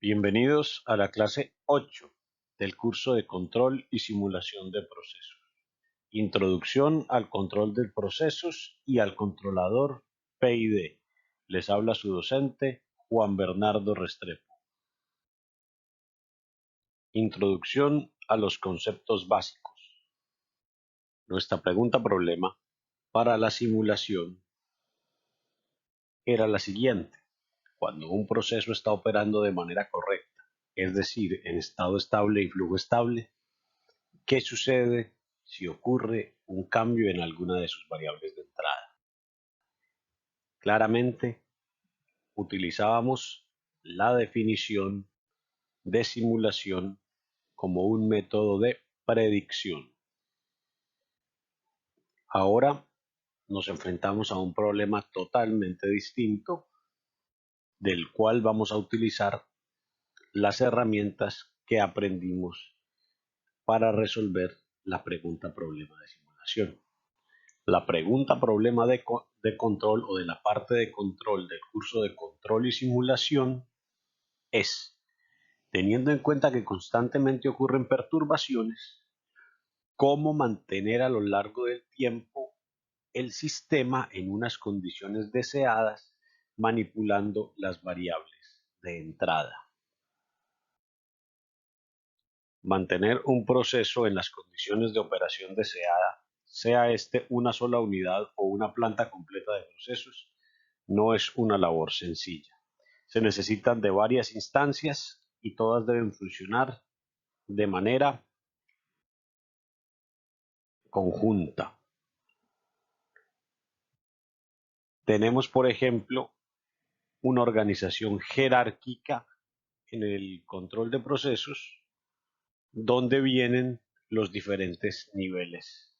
Bienvenidos a la clase 8 del curso de Control y Simulación de Procesos. Introducción al control de procesos y al controlador PID. Les habla su docente Juan Bernardo Restrepo. Introducción a los conceptos básicos. Nuestra pregunta problema para la simulación era la siguiente. Cuando un proceso está operando de manera correcta, es decir, en estado estable y flujo estable, ¿qué sucede si ocurre un cambio en alguna de sus variables de entrada? Claramente, utilizábamos la definición de simulación como un método de predicción. Ahora nos enfrentamos a un problema totalmente distinto, del cual vamos a utilizar las herramientas que aprendimos para resolver la pregunta problema de simulación. La pregunta problema de control o de la parte de control del curso de control y simulación es, teniendo en cuenta que constantemente ocurren perturbaciones, cómo mantener a lo largo del tiempo el sistema en unas condiciones deseadas manipulando las variables de entrada. Mantener un proceso en las condiciones de operación deseada, sea este una sola unidad o una planta completa de procesos, no es una labor sencilla. Se necesitan de varias instancias y todas deben funcionar de manera conjunta. Tenemos, por ejemplo, una organización jerárquica en el control de procesos donde vienen los diferentes niveles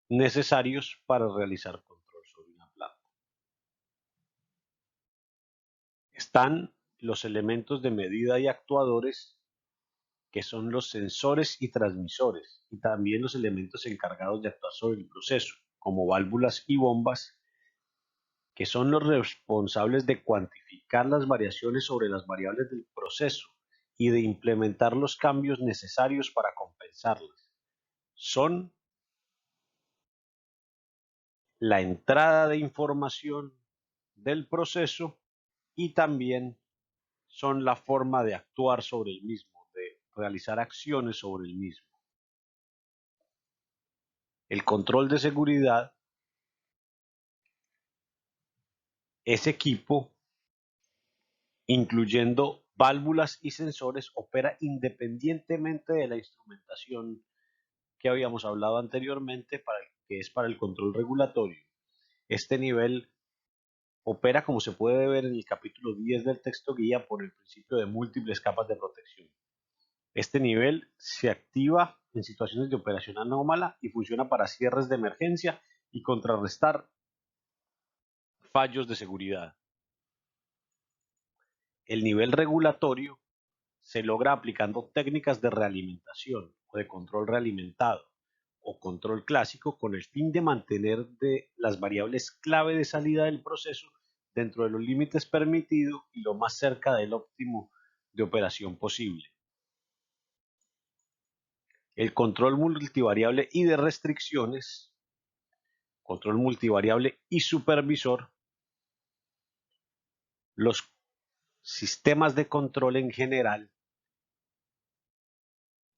necesarios para realizar control sobre una planta. Están los elementos de medida y actuadores, que son los sensores y transmisores, y también los elementos encargados de actuar sobre el proceso, como válvulas y bombas, que son los responsables de cuantificar las variaciones sobre las variables del proceso y de implementar los cambios necesarios para compensarlas. Son la entrada de información del proceso y también son la forma de actuar sobre el mismo, de realizar acciones sobre el mismo. El control de seguridad es equipo, incluyendo válvulas y sensores, opera independientemente de la instrumentación que habíamos hablado anteriormente, que es para el control regulatorio. Este nivel opera, como se puede ver en el capítulo 10 del texto guía, por el principio de múltiples capas de protección. Este nivel se activa en situaciones de operación anómala y funciona para cierres de emergencia y contrarrestar fallos de seguridad. El nivel regulatorio se logra aplicando técnicas de realimentación o de control realimentado o control clásico con el fin de mantener las variables clave de salida del proceso dentro de los límites permitidos y lo más cerca del óptimo de operación posible. El control multivariable y de restricciones, control multivariable y supervisor. Los sistemas de control en general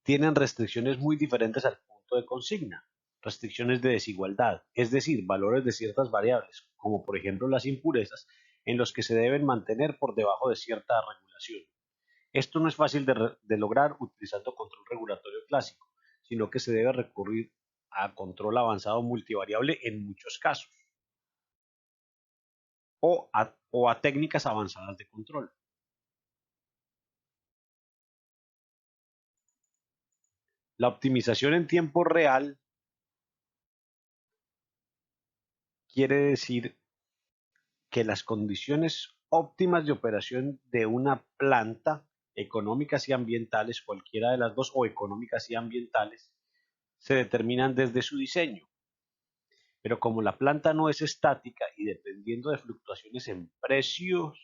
tienen restricciones muy diferentes al punto de consigna, restricciones de desigualdad, es decir, valores de ciertas variables, como por ejemplo las impurezas, en los que se deben mantener por debajo de cierta regulación. Esto no es fácil de lograr utilizando control regulatorio clásico, sino que se debe recurrir a control avanzado multivariable en muchos casos, o a técnicas avanzadas de control. La optimización en tiempo real quiere decir que las condiciones óptimas de operación de una planta, económicas y ambientales, cualquiera de las dos, o económicas y ambientales, se determinan desde su diseño. Pero como la planta no es estática y dependiendo de fluctuaciones en precios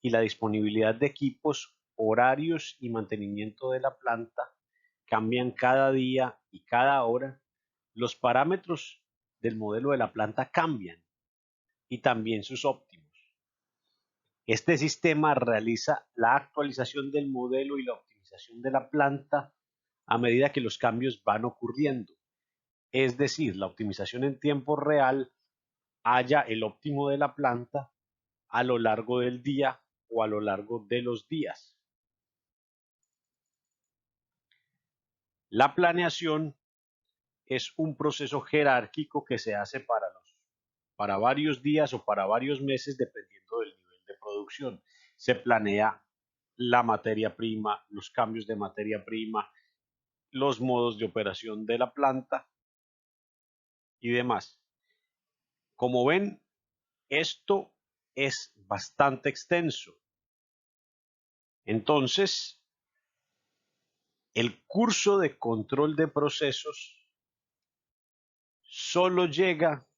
y la disponibilidad de equipos, horarios y mantenimiento de la planta cambian cada día y cada hora, los parámetros del modelo de la planta cambian y también sus óptimos. Este sistema realiza la actualización del modelo y la optimización de la planta a medida que los cambios van ocurriendo. Es decir, la optimización en tiempo real halla el óptimo de la planta a lo largo del día o a lo largo de los días. La planeación es un proceso jerárquico que se hace para varios días o para varios meses dependiendo del nivel de producción. Se planea la materia prima, los cambios de materia prima, los modos de operación de la planta y demás. Como ven, esto es bastante extenso. Entonces, el curso de control de procesos solo llega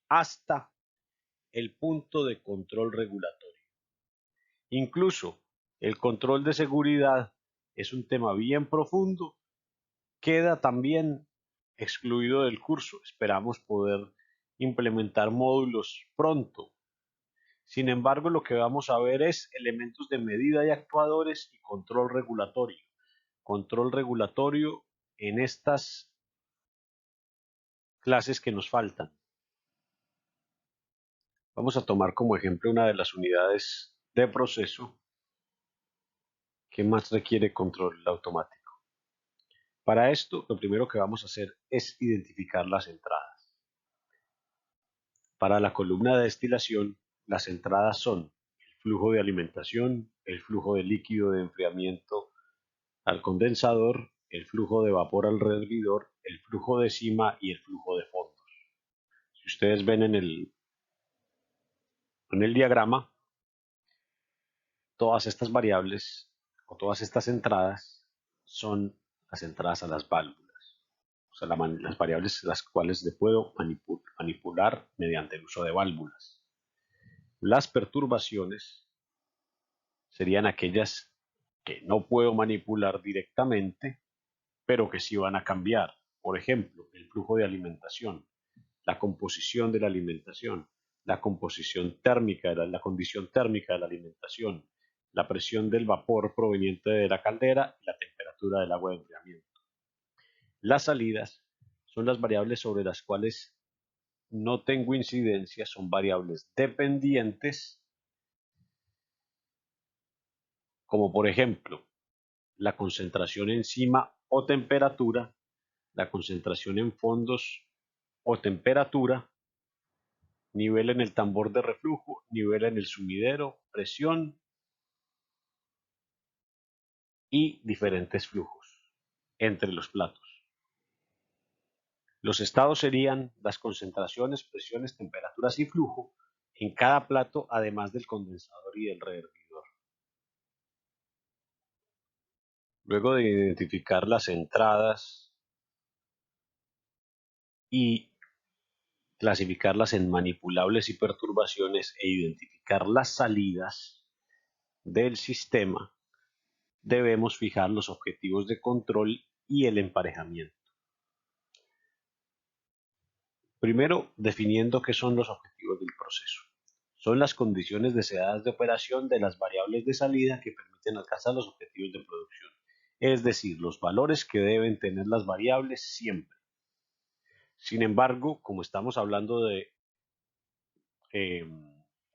hasta el punto de control regulatorio. Incluso el control de seguridad es un tema bien profundo, queda también excluido del curso. Esperamos poder implementar módulos pronto. Sin embargo, lo que vamos a ver es elementos de medida y actuadores y control regulatorio. Control regulatorio en estas clases que nos faltan. Vamos a tomar como ejemplo una de las unidades de proceso que más requiere control automático. Para esto, lo primero que vamos a hacer es identificar las entradas. Para la columna de destilación, las entradas son el flujo de alimentación, el flujo de líquido de enfriamiento al condensador, el flujo de vapor al rehervidor, el flujo de cima y el flujo de fondos. Si ustedes ven en el diagrama, todas estas variables o todas estas entradas son las entradas a las válvulas, o sea, las variables las cuales le puedo manipular mediante el uso de válvulas. Las perturbaciones serían aquellas que no puedo manipular directamente, pero que sí van a cambiar. Por ejemplo, el flujo de alimentación, la composición de la alimentación, la composición térmica, la condición térmica de la alimentación, la presión del vapor proveniente de la caldera y la temperatura del agua de enfriamiento. Las salidas son las variables sobre las cuales no tengo incidencia, son variables dependientes, como por ejemplo la concentración en cima o temperatura, la concentración en fondos o temperatura, nivel en el tambor de reflujo, nivel en el sumidero, presión y diferentes flujos entre los platos. Los estados serían las concentraciones, presiones, temperaturas y flujo en cada plato, además del condensador y del rehervidor. Luego de identificar las entradas y clasificarlas en manipulables y perturbaciones e identificar las salidas del sistema, debemos fijar los objetivos de control y el emparejamiento. Primero, definiendo qué son los objetivos del proceso. Son las condiciones deseadas de operación de las variables de salida que permiten alcanzar los objetivos de producción, es decir, los valores que deben tener las variables siempre. Sin embargo, como estamos hablando de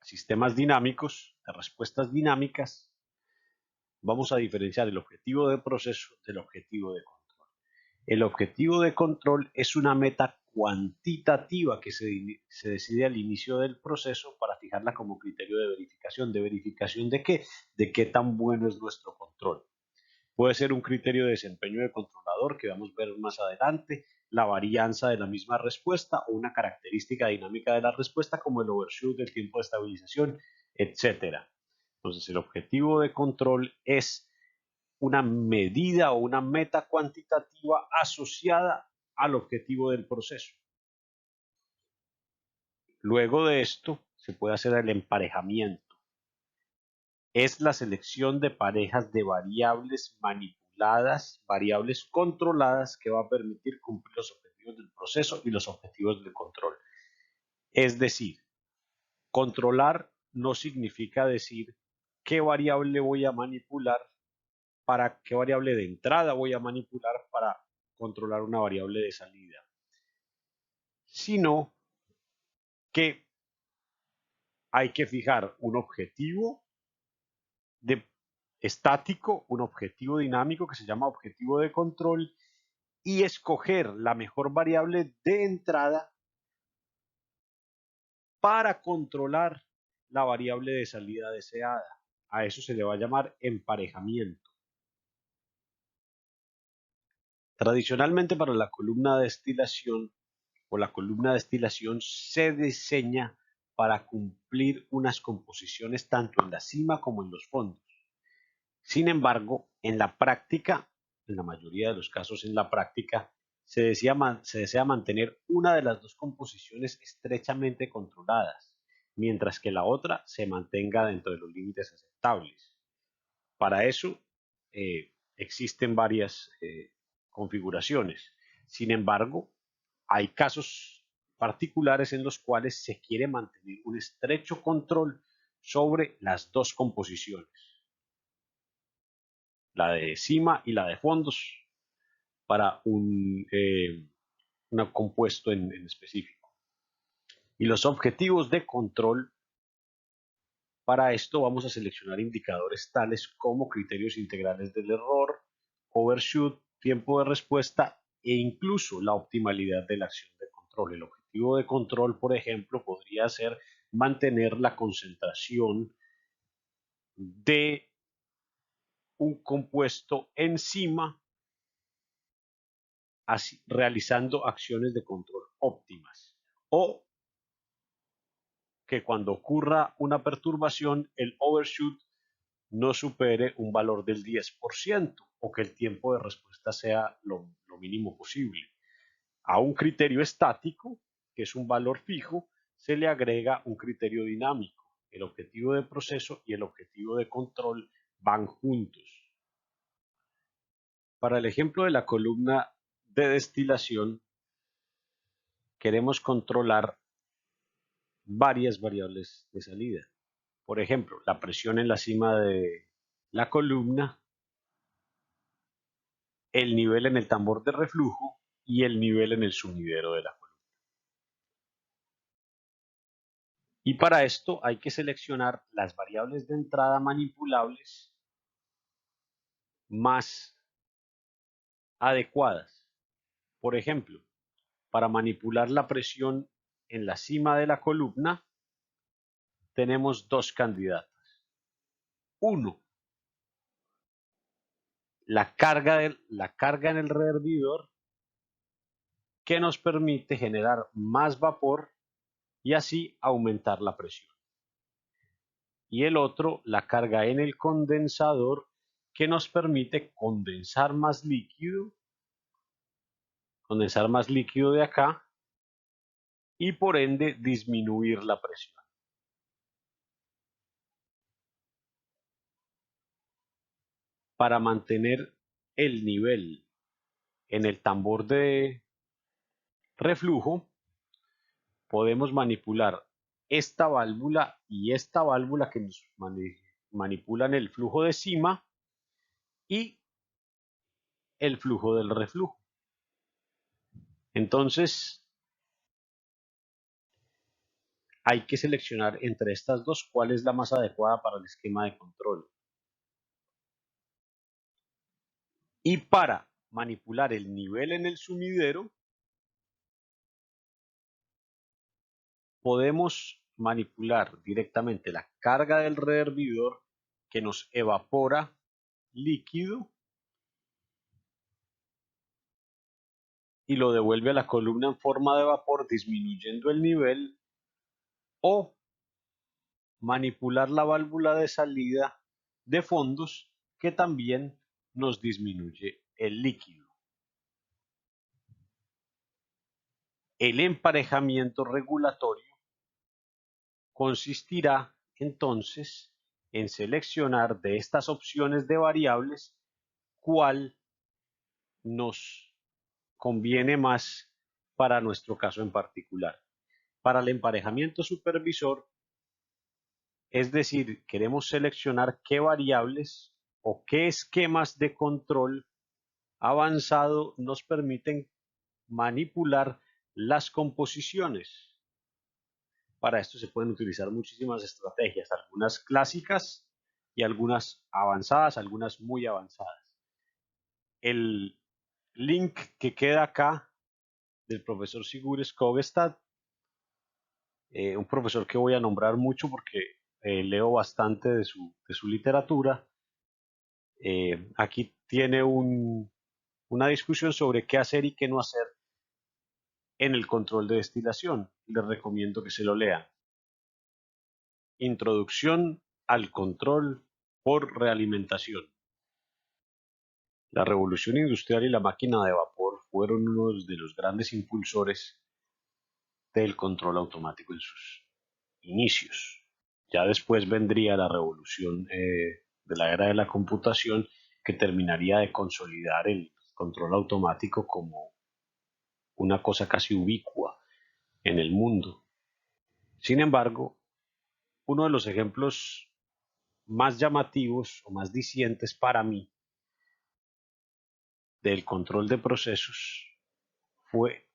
sistemas dinámicos, de respuestas dinámicas, vamos a diferenciar el objetivo de proceso del objetivo de control. El objetivo de control es una meta cuantitativa que se decide al inicio del proceso para fijarla como criterio de verificación. ¿De verificación de qué? De qué tan bueno es nuestro control. Puede ser un criterio de desempeño de controlador que vamos a ver más adelante, la varianza de la misma respuesta o una característica dinámica de la respuesta como el overshoot del tiempo de estabilización, etc. Entonces el objetivo de control es una medida o una meta cuantitativa asociada al objetivo del proceso. Luego de esto se puede hacer el emparejamiento. es la selección de parejas de variables manipuladas, variables controladas que va a permitir cumplir los objetivos del proceso y los objetivos del control. Es decir, controlar no significa decir qué variable voy a manipular, para qué variable de entrada voy a manipular para controlar una variable de salida, sino que hay que fijar un objetivo de estático, un objetivo dinámico que se llama objetivo de control y escoger la mejor variable de entrada para controlar la variable de salida deseada. A eso se le va a llamar emparejamiento. Tradicionalmente para la columna de destilación o la columna de destilación se diseña para cumplir unas composiciones tanto en la cima como en los fondos. Sin embargo, en la práctica, en la mayoría de los casos en la práctica, se desea mantener una de las dos composiciones estrechamente controladas, mientras que la otra se mantenga dentro de los límites aceptables. Para eso existen varias configuraciones. Sin embargo, hay casos particulares en los cuales se quiere mantener un estrecho control sobre las dos composiciones, la de cima y la de fondos, para un compuesto en específico. Y los objetivos de control, para esto vamos a seleccionar indicadores tales como criterios integrales del error, overshoot, tiempo de respuesta e incluso la optimalidad de la acción de control. El objetivo de control, por ejemplo, podría ser mantener la concentración de un compuesto encima, realizando acciones de control óptimas, o que cuando ocurra una perturbación el overshoot no supere un valor del 10% o que el tiempo de respuesta sea lo mínimo posible. A un criterio estático, que es un valor fijo, se le agrega un criterio dinámico. El objetivo de proceso y el objetivo de control van juntos. Para el ejemplo de la columna de destilación, queremos controlar varias variables de salida. Por ejemplo, la presión en la cima de la columna, el nivel en el tambor de reflujo y el nivel en el sumidero de la columna. Y para esto hay que seleccionar las variables de entrada manipulables más adecuadas. Por ejemplo, para manipular la presión en la cima de la columna, tenemos dos candidatos. Uno, la carga en el rehervidor, que nos permite generar más vapor y así aumentar la presión. Y el otro, la carga en el condensador, que nos permite condensar más líquido de acá y por ende disminuir la presión. Para mantener el nivel en el tambor de reflujo, podemos manipular esta válvula y esta válvula que nos manipulan el flujo de cima y el flujo del reflujo. Entonces, hay que seleccionar entre estas dos cuál es la más adecuada para el esquema de control. Y para manipular el nivel en el sumidero, podemos manipular directamente la carga del rehervidor, que nos evapora líquido y lo devuelve a la columna en forma de vapor, disminuyendo el nivel, o manipular la válvula de salida de fondos, que también nos disminuye el líquido. El emparejamiento regulatorio consistirá entonces en seleccionar de estas opciones de variables cuál nos conviene más para nuestro caso en particular. Para el emparejamiento supervisor, es decir, queremos seleccionar qué variables o qué esquemas de control avanzado nos permiten manipular las composiciones. Para esto se pueden utilizar muchísimas estrategias, algunas clásicas y algunas avanzadas, algunas muy avanzadas. El link que queda acá del profesor Sigurd Skogestad, un profesor que voy a nombrar mucho porque leo bastante de su literatura. Aquí tiene una discusión sobre qué hacer y qué no hacer en el control de destilación. Les recomiendo que se lo lean. Introducción al control por realimentación. La revolución industrial y la máquina de vapor fueron unos de los grandes impulsores del control automático en sus inicios. Ya después vendría la revolución de la era de la computación, que terminaría de consolidar el control automático como una cosa casi ubicua en el mundo. Sin embargo, uno de los ejemplos más llamativos o más dicientes para mí del control de procesos fue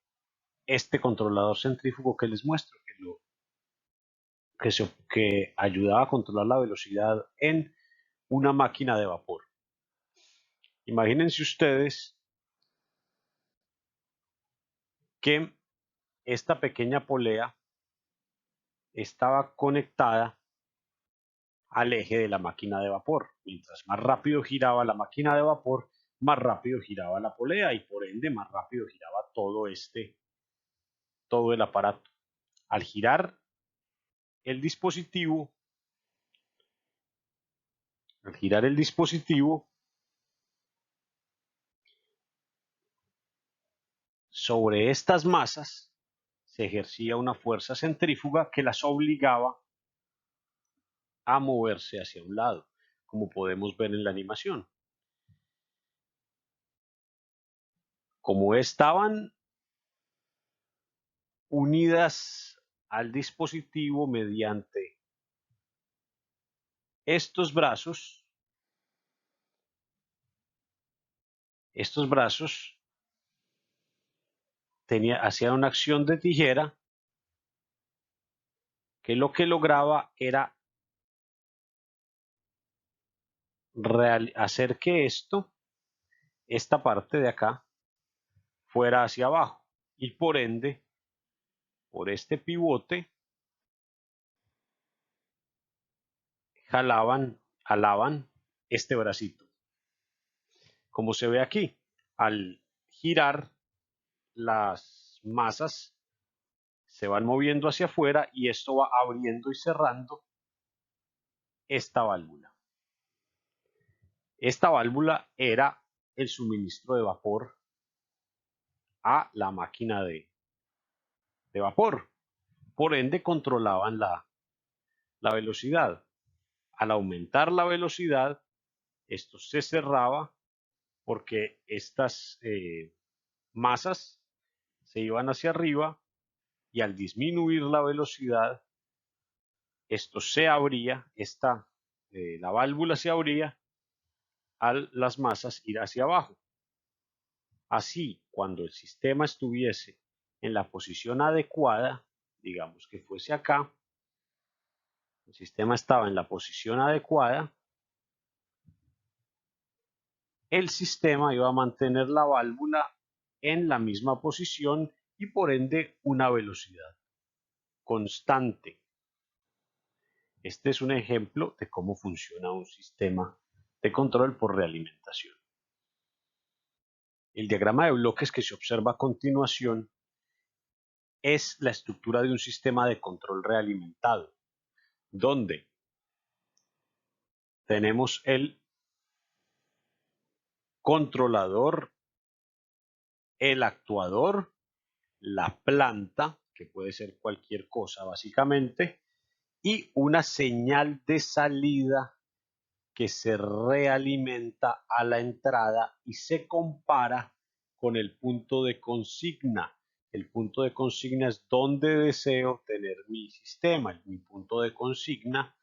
este controlador centrífugo que les muestro, que ayudaba a controlar la velocidad en una máquina de vapor. Imagínense ustedes que esta pequeña polea estaba conectada al eje de la máquina de vapor. Mientras más rápido giraba la máquina de vapor, más rápido giraba la polea y por ende más rápido giraba todo el aparato. Al girar el dispositivo, sobre estas masas se ejercía una fuerza centrífuga que las obligaba a moverse hacia un lado, como podemos ver en la animación. Como estaban unidas al dispositivo mediante estos brazos hacían una acción de tijera que lo que lograba era hacer que esta parte de acá, fuera hacia abajo y por ende, por este pivote, jalaban este bracito. Como se ve aquí, al girar, las masas se van moviendo hacia afuera y esto va abriendo y cerrando esta válvula. Esta válvula era el suministro de vapor a la máquina de vapor. Por ende, controlaban la velocidad. Al aumentar la velocidad, esto se cerraba porque estas masas se iban hacia arriba y al disminuir la velocidad, esto se abría, la válvula se abría a las masas ir hacia abajo. Así, cuando el sistema estuviese en la posición adecuada, digamos que fuese acá, el sistema estaba en la posición adecuada, el sistema iba a mantener la válvula en la misma posición y por ende una velocidad constante. Este es un ejemplo de cómo funciona un sistema de control por realimentación. El diagrama de bloques que se observa a continuación es la estructura de un sistema de control realimentado, donde tenemos el controlador, el actuador, la planta, que puede ser cualquier cosa básicamente, y una señal de salida que se realimenta a la entrada y se compara con el punto de consigna. El punto de consigna es donde deseo tener mi sistema. Mi punto de consigna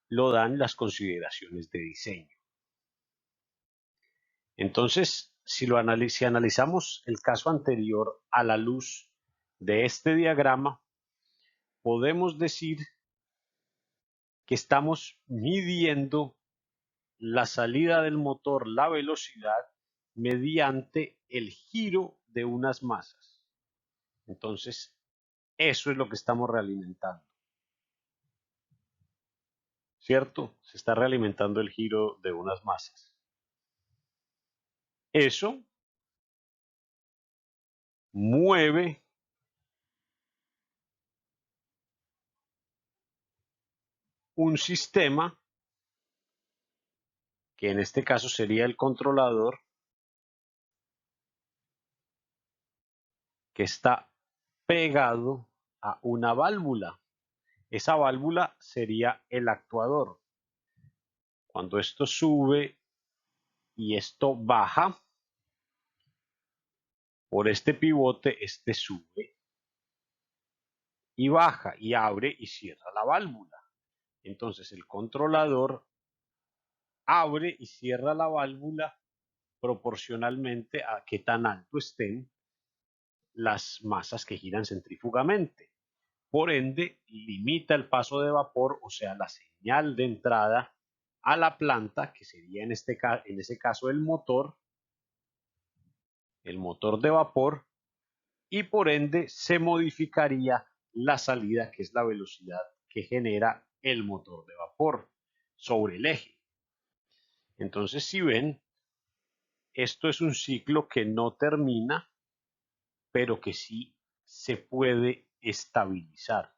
lo dan las consideraciones de diseño. Entonces, si analizamos el caso anterior a la luz de este diagrama, podemos decir que estamos midiendo la salida del motor, la velocidad, mediante el giro de unas masas. Entonces, eso es lo que estamos realimentando. ¿Cierto? Se está realimentando el giro de unas masas. Eso mueve un sistema, que en este caso sería el controlador, que está pegado a una válvula. Esa válvula sería el actuador. Cuando esto sube y esto baja, por este pivote, este sube y baja y abre y cierra la válvula. Entonces el controlador abre y cierra la válvula proporcionalmente a qué tan alto estén las masas que giran centrífugamente. Por ende, limita el paso de vapor, o sea, la señal de entrada a la planta, que sería en ese caso el motor de vapor, y por ende se modificaría la salida, que es la velocidad que genera el motor de vapor sobre el eje. Entonces, si ven, esto es un ciclo que no termina, pero que sí se puede estabilizar.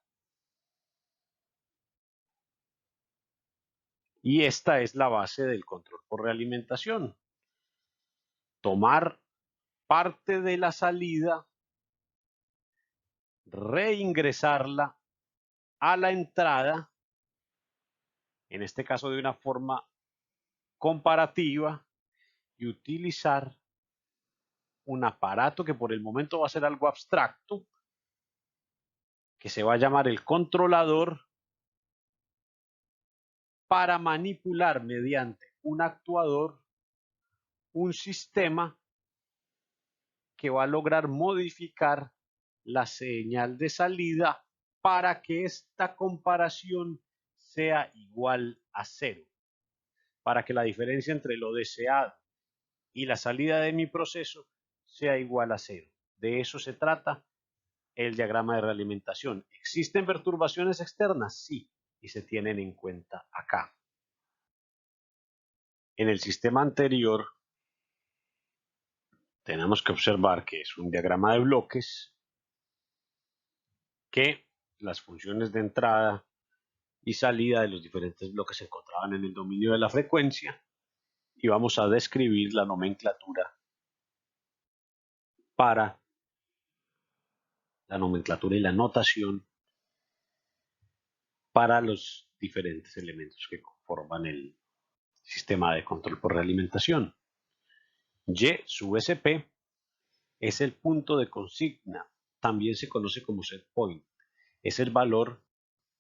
Y esta es la base del control por realimentación. Tomar parte de la salida, reingresarla a la entrada, en este caso de una forma comparativa, y utilizar un aparato que por el momento va a ser algo abstracto, que se va a llamar el controlador, para manipular mediante un actuador un sistema que va a lograr modificar la señal de salida para que esta comparación sea igual a cero, para que la diferencia entre lo deseado y la salida de mi proceso sea igual a cero. De eso se trata el diagrama de realimentación. ¿Existen perturbaciones externas? Sí, y se tienen en cuenta acá. En el sistema anterior tenemos que observar que es un diagrama de bloques, que las funciones de entrada y salida de los diferentes bloques se encontraban en el dominio de la frecuencia, y vamos a describir la nomenclatura y la notación para los diferentes elementos que conforman el sistema de control por realimentación. Y sub SP es el punto de consigna, también se conoce como set point. Es el valor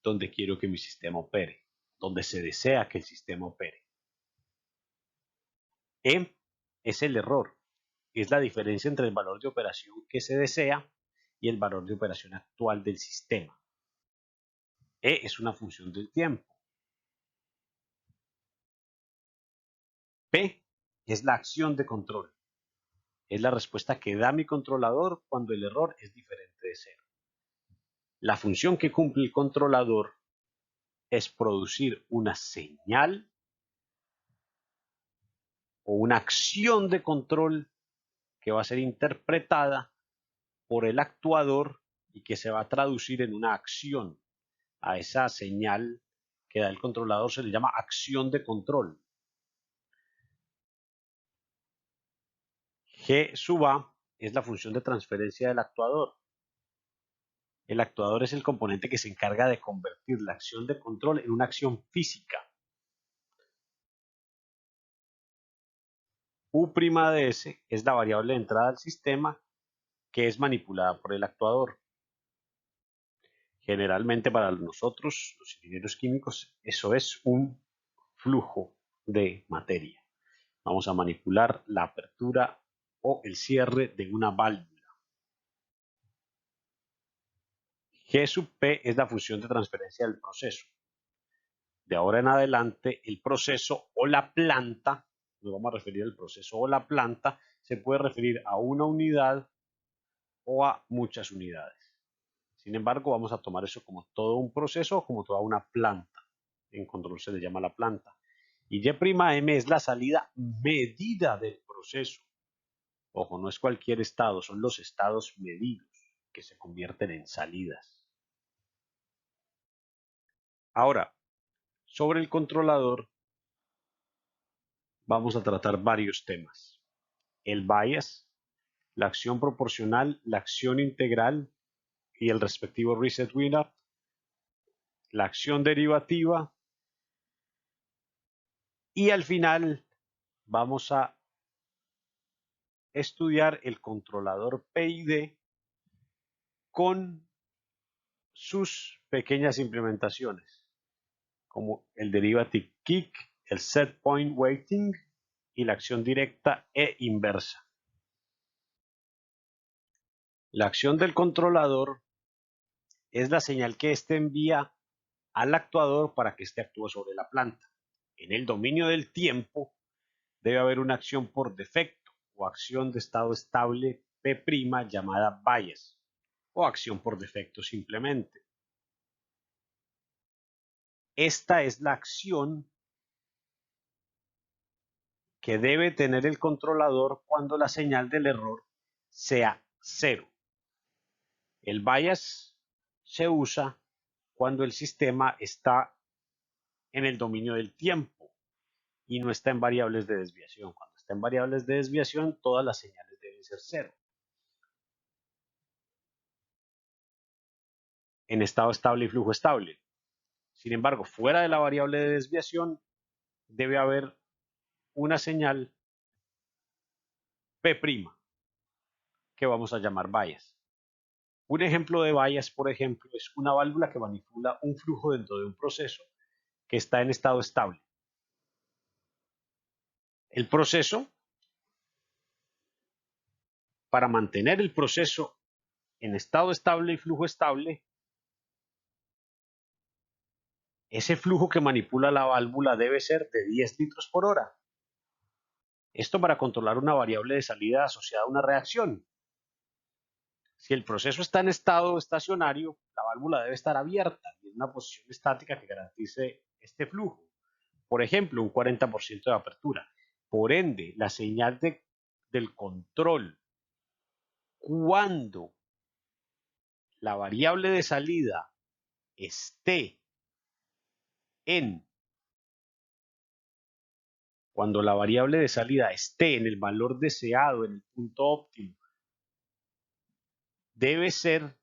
donde quiero que mi sistema opere, donde se desea que el sistema opere. E es el error, es la diferencia entre el valor de operación que se desea y el valor de operación actual del sistema. E es una función del tiempo. P es la acción de control. Es la respuesta que da mi controlador cuando el error es diferente de cero. La función que cumple el controlador es producir una señal o una acción de control que va a ser interpretada por el actuador y que se va a traducir en una acción. A esa señal que da el controlador se le llama acción de control. G sub A es la función de transferencia del actuador. El actuador es el componente que se encarga de convertir la acción de control en una acción física. U'(S) es la variable de entrada al sistema que es manipulada por el actuador. Generalmente para nosotros, los ingenieros químicos, eso es un flujo de materia. Vamos a manipular la apertura o el cierre de una válvula. G sub P es la función de transferencia del proceso. De ahora en adelante, el proceso o la planta, nos vamos a referir al proceso o la planta, se puede referir a una unidad o a muchas unidades. Sin embargo, vamos a tomar eso como todo un proceso o como toda una planta. En control se le llama la planta. Y Y'(M) es la salida medida del proceso. Ojo, no es cualquier estado, son los estados medidos que se convierten en salidas. Ahora, sobre el controlador vamos a tratar varios temas. El bias, la acción proporcional, la acción integral y el respectivo reset winner, la acción derivativa y al final vamos a estudiar el controlador PID con sus pequeñas implementaciones, como el derivative kick, el set point waiting y la acción directa e inversa. La acción del controlador es la señal que éste envía al actuador para que éste actúe sobre la planta. En el dominio del tiempo debe haber una acción por defecto o acción de estado estable P' llamada bias o acción por defecto simplemente. Esta es la acción que debe tener el controlador cuando la señal del error sea cero. El bias se usa cuando el sistema está en el dominio del tiempo y no está en variables de desviación. Cuando está en variables de desviación, todas las señales deben ser cero. En estado estable y flujo estable. Sin embargo, fuera de la variable de desviación, debe haber una señal P' que vamos a llamar bias. Un ejemplo de bias, por ejemplo, es una válvula que manipula un flujo dentro de un proceso que está en estado estable. El proceso, para mantener el proceso en estado estable y flujo estable, ese flujo que manipula la válvula debe ser de 10 litros por hora. Esto para controlar una variable de salida asociada a una reacción. Si el proceso está en estado estacionario, la válvula debe estar abierta y en una posición estática que garantice este flujo. Por ejemplo, un 40% de apertura. Por ende, la señal del control, cuando la variable de salida esté en, cuando la variable de salida esté en el valor deseado, en el punto óptimo, debe ser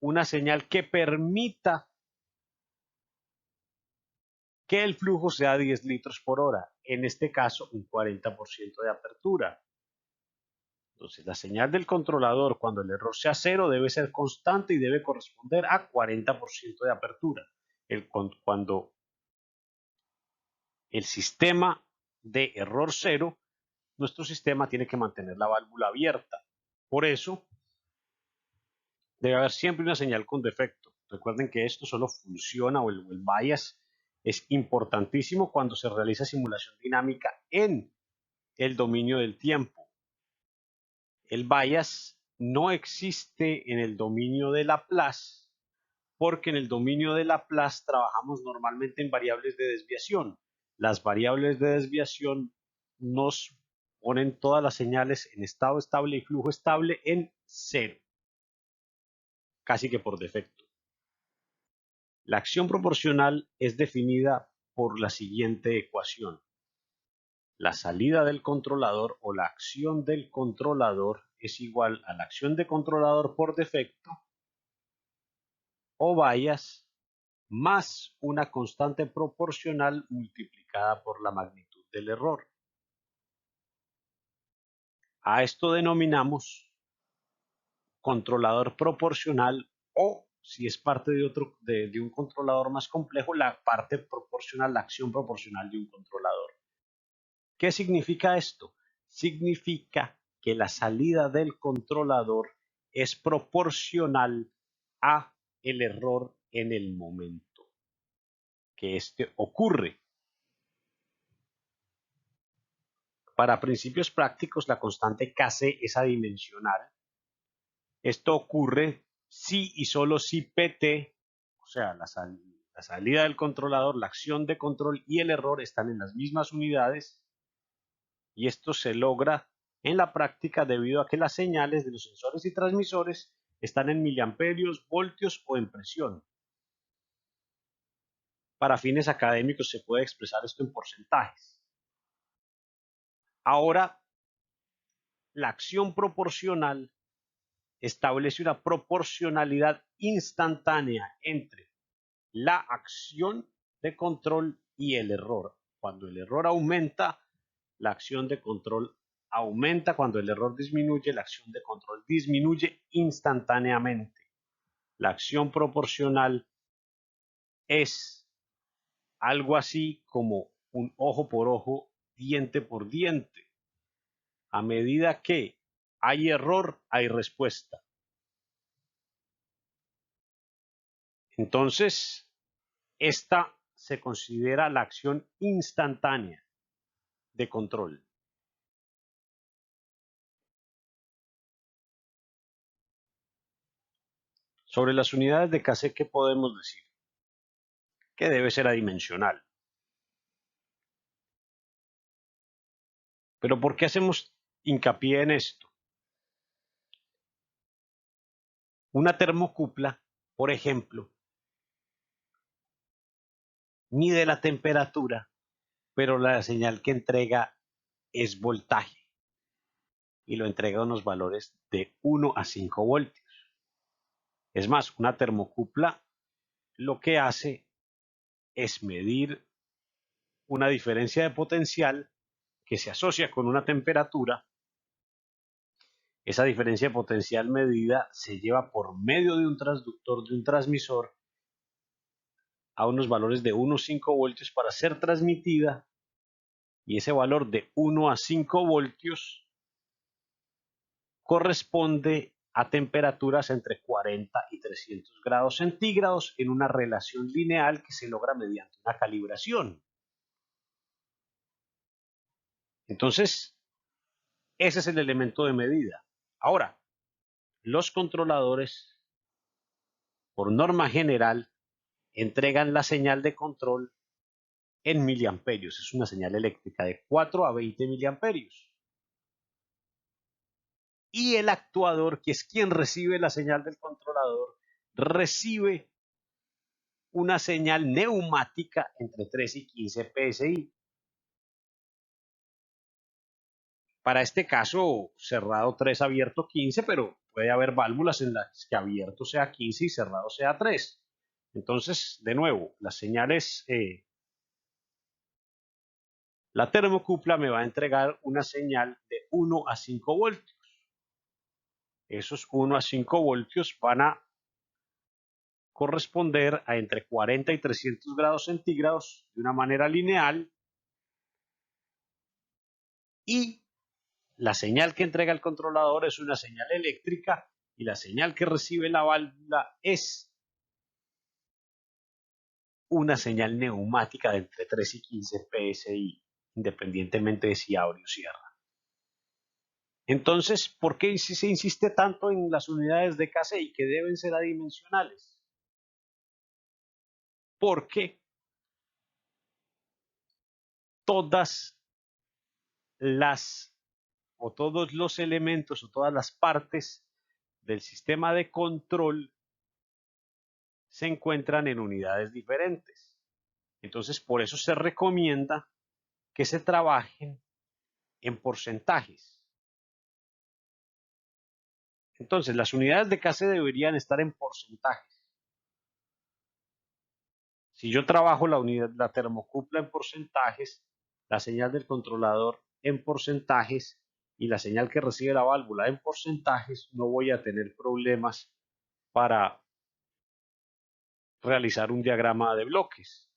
una señal que permita que el flujo sea 10 litros por hora, en este caso un 40% de apertura. Entonces la señal del controlador cuando el error sea cero debe ser constante y debe corresponder a 40% de apertura. Cuando el sistema de error cero, nuestro sistema tiene que mantener la válvula abierta. Por eso debe haber siempre una señal con defecto. Recuerden que esto solo funciona o el bias es importantísimo cuando se realiza simulación dinámica en el dominio del tiempo. El bias no existe en el dominio de Laplace porque en el dominio de Laplace trabajamos normalmente en variables de desviación. Las variables de desviación nos ponen todas las señales en estado estable y flujo estable en cero, casi que por defecto. La acción proporcional es definida por la siguiente ecuación. La salida del controlador o la acción del controlador es igual a la acción de controlador por defecto o bayas más una constante proporcional multiplicada por la magnitud del error. A esto denominamos controlador proporcional, o si es parte de un controlador más complejo, la parte proporcional, la acción proporcional de un controlador. ¿Qué significa esto? Significa que la salida del controlador es proporcional a el error en el momento que este ocurre. Para principios prácticos, la constante Kc es adimensional. Esto ocurre si y solo si Pt, o sea, la salida del controlador, la acción de control y el error están en las mismas unidades, y esto se logra en la práctica debido a que las señales de los sensores y transmisores están en miliamperios, voltios o en presión. Para fines académicos se puede expresar esto en porcentajes. Ahora, la acción proporcional establece una proporcionalidad instantánea entre la acción de control y el error. Cuando el error aumenta, la acción de control aumenta. Cuando el error disminuye, la acción de control disminuye instantáneamente. La acción proporcional es algo así como un ojo por ojo, diente por diente. A medida que hay error, hay respuesta. Entonces, esta se considera la acción instantánea de control. Sobre las unidades de Kc, ¿qué podemos decir? Que debe ser adimensional. Pero ¿por qué hacemos hincapié en esto? Una termocupla, por ejemplo, mide la temperatura, pero la señal que entrega es voltaje y lo entrega a unos valores de 1 a 5 voltios. Es más, una termocupla lo que hace es medir una diferencia de potencial que se asocia con una temperatura. Esa diferencia de potencial medida se lleva por medio de un transductor, de un transmisor, a unos valores de 1 a 5 voltios para ser transmitida, y ese valor de 1 a 5 voltios corresponde a temperaturas entre 40 y 300 grados centígrados en una relación lineal que se logra mediante una calibración. Entonces, ese es el elemento de medida. Ahora, los controladores, por norma general, entregan la señal de control en miliamperios. Es una señal eléctrica de 4 a 20 miliamperios. Y el actuador, que es quien recibe la señal del controlador, recibe una señal neumática entre 3 y 15 PSI. Para este caso, cerrado 3, abierto 15, pero puede haber válvulas en las que abierto sea 15 y cerrado sea 3. Entonces, de nuevo, las señales, la termocupla me va a entregar una señal de 1 a 5 voltios. Esos 1 a 5 voltios van a corresponder a entre 40 y 300 grados centígrados de una manera lineal, y la señal que entrega el controlador es una señal eléctrica y la señal que recibe la válvula es una señal neumática de entre 3 y 15 PSI, independientemente de si abre o cierra. Entonces, ¿por qué se insiste tanto en las unidades de Kc y que deben ser adimensionales? Porque todas las o todos los elementos o todas las partes del sistema de control se encuentran en unidades diferentes. Entonces, por eso se recomienda que se trabajen en porcentajes. Entonces, las unidades de Kc deberían estar en porcentajes. Si yo trabajo la termocupla en porcentajes, la señal del controlador en porcentajes y la señal que recibe la válvula en porcentajes, no voy a tener problemas para realizar un diagrama de bloques.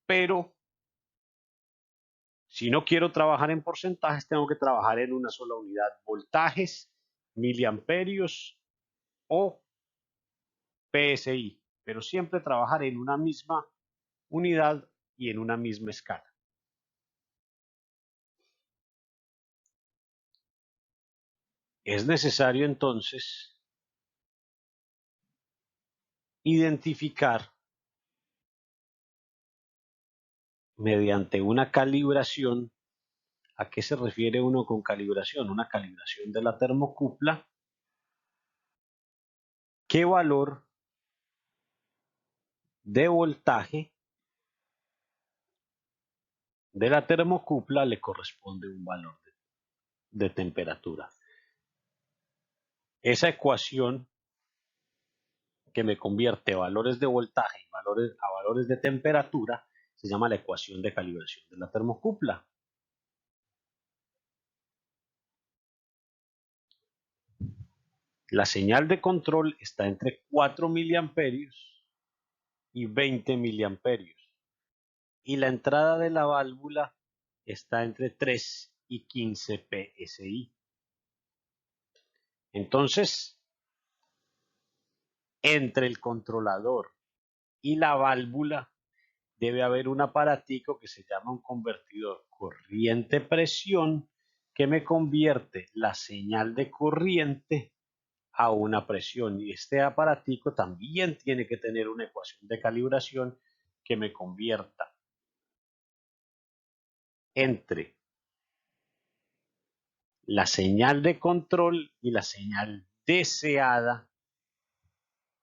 Pero si no quiero trabajar en porcentajes, tengo que trabajar en una sola unidad: voltajes, miliamperios o PSI, pero siempre trabajar en una misma unidad y en una misma escala. Es necesario entonces identificar mediante una calibración. ¿A qué se refiere uno con calibración? Una calibración de la termocupla. ¿Qué valor de voltaje de la termocupla le corresponde un valor de temperatura? Esa ecuación que me convierte valores de voltaje a valores de temperatura se llama la ecuación de calibración de la termocupla. La señal de control está entre 4 miliamperios y 20 miliamperios. Y la entrada de la válvula está entre 3 y 15 PSI. Entonces, entre el controlador y la válvula debe haber un aparatico que se llama un convertidor corriente-presión que me convierte la señal de corriente a una presión, y este aparatico también tiene que tener una ecuación de calibración que me convierta entre la señal de control y la señal deseada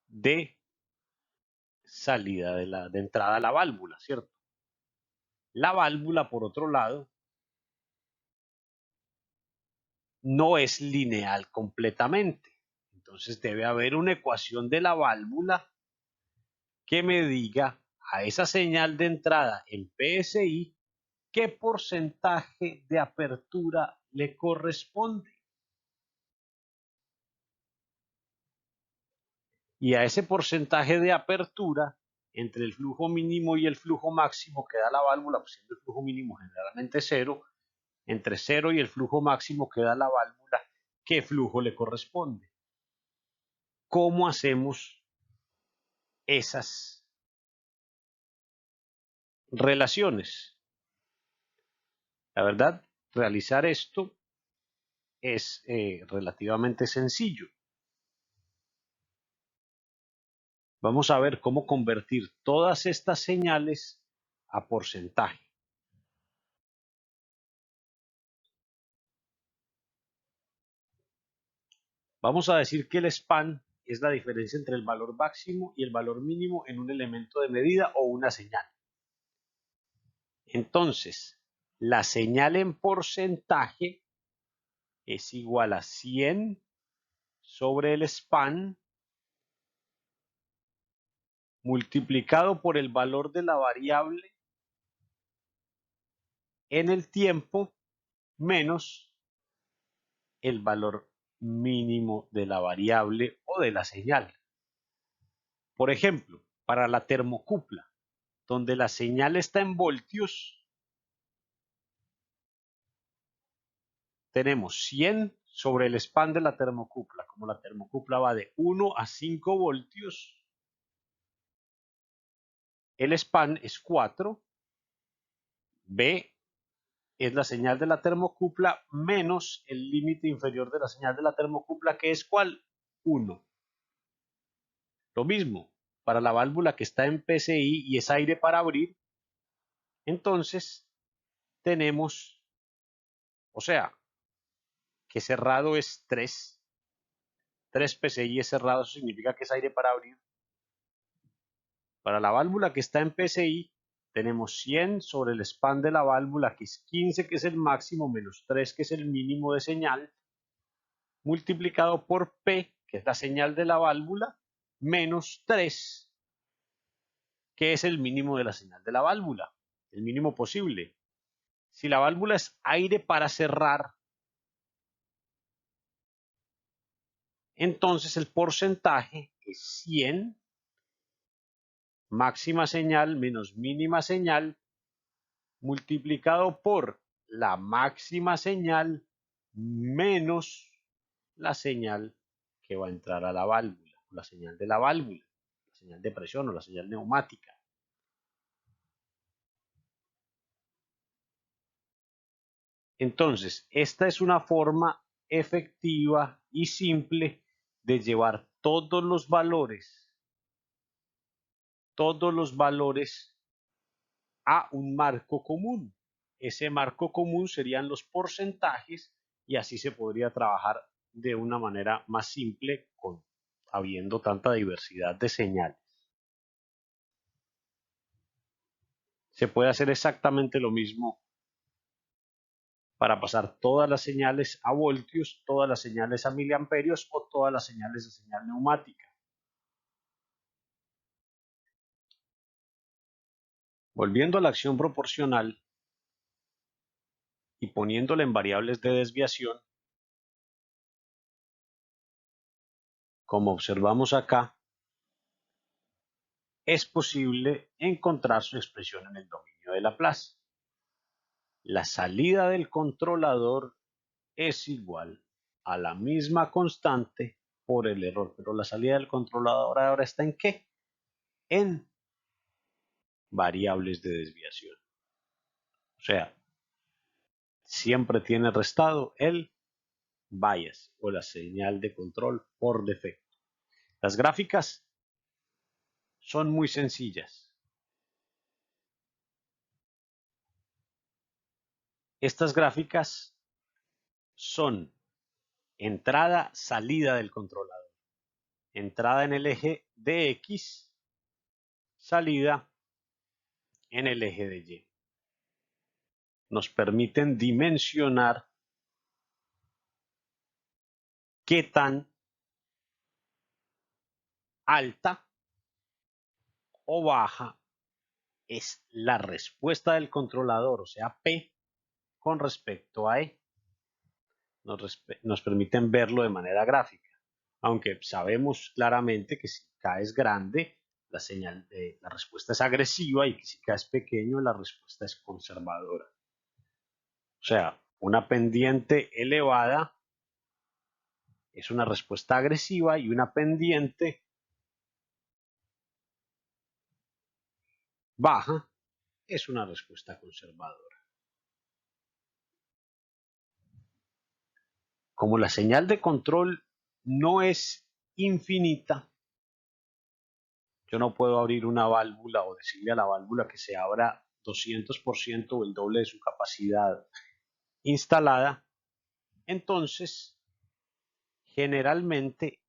de salida de entrada a la válvula, ¿cierto? La válvula, por otro lado, no es lineal completamente. Entonces debe haber una ecuación de la válvula que me diga a esa señal de entrada en PSI qué porcentaje de apertura le corresponde. Y a ese porcentaje de apertura entre el flujo mínimo y el flujo máximo que da la válvula, pues siendo el flujo mínimo generalmente cero, entre cero y el flujo máximo que da la válvula, ¿qué flujo le corresponde? ¿Cómo hacemos esas relaciones? La verdad, realizar esto es relativamente sencillo. Vamos a ver cómo convertir todas estas señales a porcentaje. Vamos a decir que el span es la diferencia entre el valor máximo y el valor mínimo en un elemento de medida o una señal. Entonces, la señal en porcentaje es igual a 100 sobre el span multiplicado por el valor de la variable en el tiempo menos el valor mínimo de la variable o de la señal. Por ejemplo, para la termocupla, donde la señal está en voltios, tenemos 100 sobre el span de la termocupla. Como la termocupla va de 1 a 5 voltios, el span es 4, B es la señal de la termocupla menos el límite inferior de la señal de la termocupla, que es ¿cuál? 1. Lo mismo para la válvula que está en PSI y es aire para abrir, entonces tenemos, o sea, que cerrado es 3. 3 PSI es cerrado, eso significa que es aire para abrir. Para la válvula que está en PSI, tenemos 100 sobre el span de la válvula, que es 15, que es el máximo, menos 3, que es el mínimo de señal, multiplicado por P, que es la señal de la válvula, menos 3, ¿qué es el mínimo de la señal de la válvula? El mínimo posible. Si la válvula es aire para cerrar, entonces el porcentaje es 100 máxima señal menos mínima señal multiplicado por la máxima señal menos la señal que va a entrar a la válvula, la señal de la válvula, la señal de presión o la señal neumática. Entonces, esta es una forma efectiva y simple de llevar todos los valores a un marco común. Ese marco común serían los porcentajes y así se podría trabajar de una manera más simple habiendo tanta diversidad de señales. Se puede hacer exactamente lo mismo para pasar todas las señales a voltios, todas las señales a miliamperios o todas las señales de señal neumática. Volviendo a la acción proporcional y poniéndola en variables de desviación, como observamos acá, es posible encontrar su expresión en el dominio de Laplace. La salida del controlador es igual a la misma constante por el error, pero la salida del controlador ahora está ¿en qué? En variables de desviación. O sea, siempre tiene restado el bias o la señal de control por defecto. Las gráficas son muy sencillas. Estas gráficas son entrada, salida del controlador. Entrada en el eje de X, salida en el eje de Y. Nos permiten dimensionar qué tan alta o baja es la respuesta del controlador, o sea, P, con respecto a E. Nos permiten verlo de manera gráfica, aunque sabemos claramente que si K es grande, la respuesta es agresiva y que si K es pequeño, la respuesta es conservadora. O sea, una pendiente elevada es una respuesta agresiva y una pendiente baja es una respuesta conservadora. Como la señal de control no es infinita, yo no puedo abrir una válvula o decirle a la válvula que se abra 200% o el doble de su capacidad instalada. Entonces, generalmente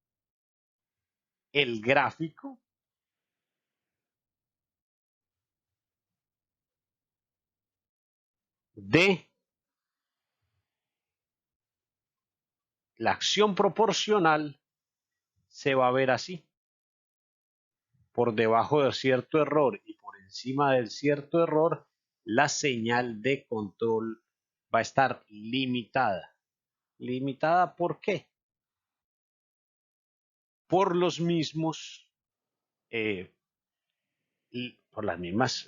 el gráfico de la acción proporcional se va a ver así. Por debajo de cierto error y por encima del cierto error, la señal de control va a estar limitada. ¿Limitada por qué? Por los mismos, por las mismas,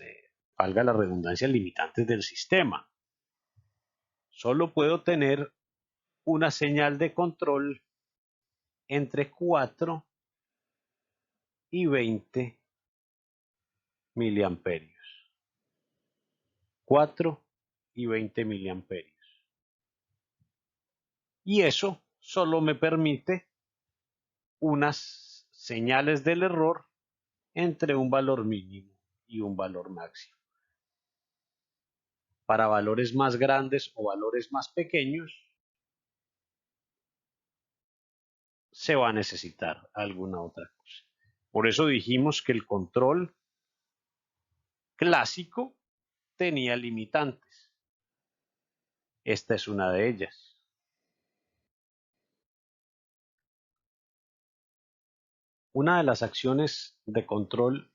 valga la redundancia, limitantes del sistema. Solo puedo tener una señal de control entre 4 y 20 miliamperios. 4 y 20 miliamperios. Y eso solo me permite unas señales del error entre un valor mínimo y un valor máximo. Para valores más grandes o valores más pequeños, se va a necesitar alguna otra cosa. Por eso dijimos que el control clásico tenía limitantes. Esta es una de ellas. Una de las acciones de control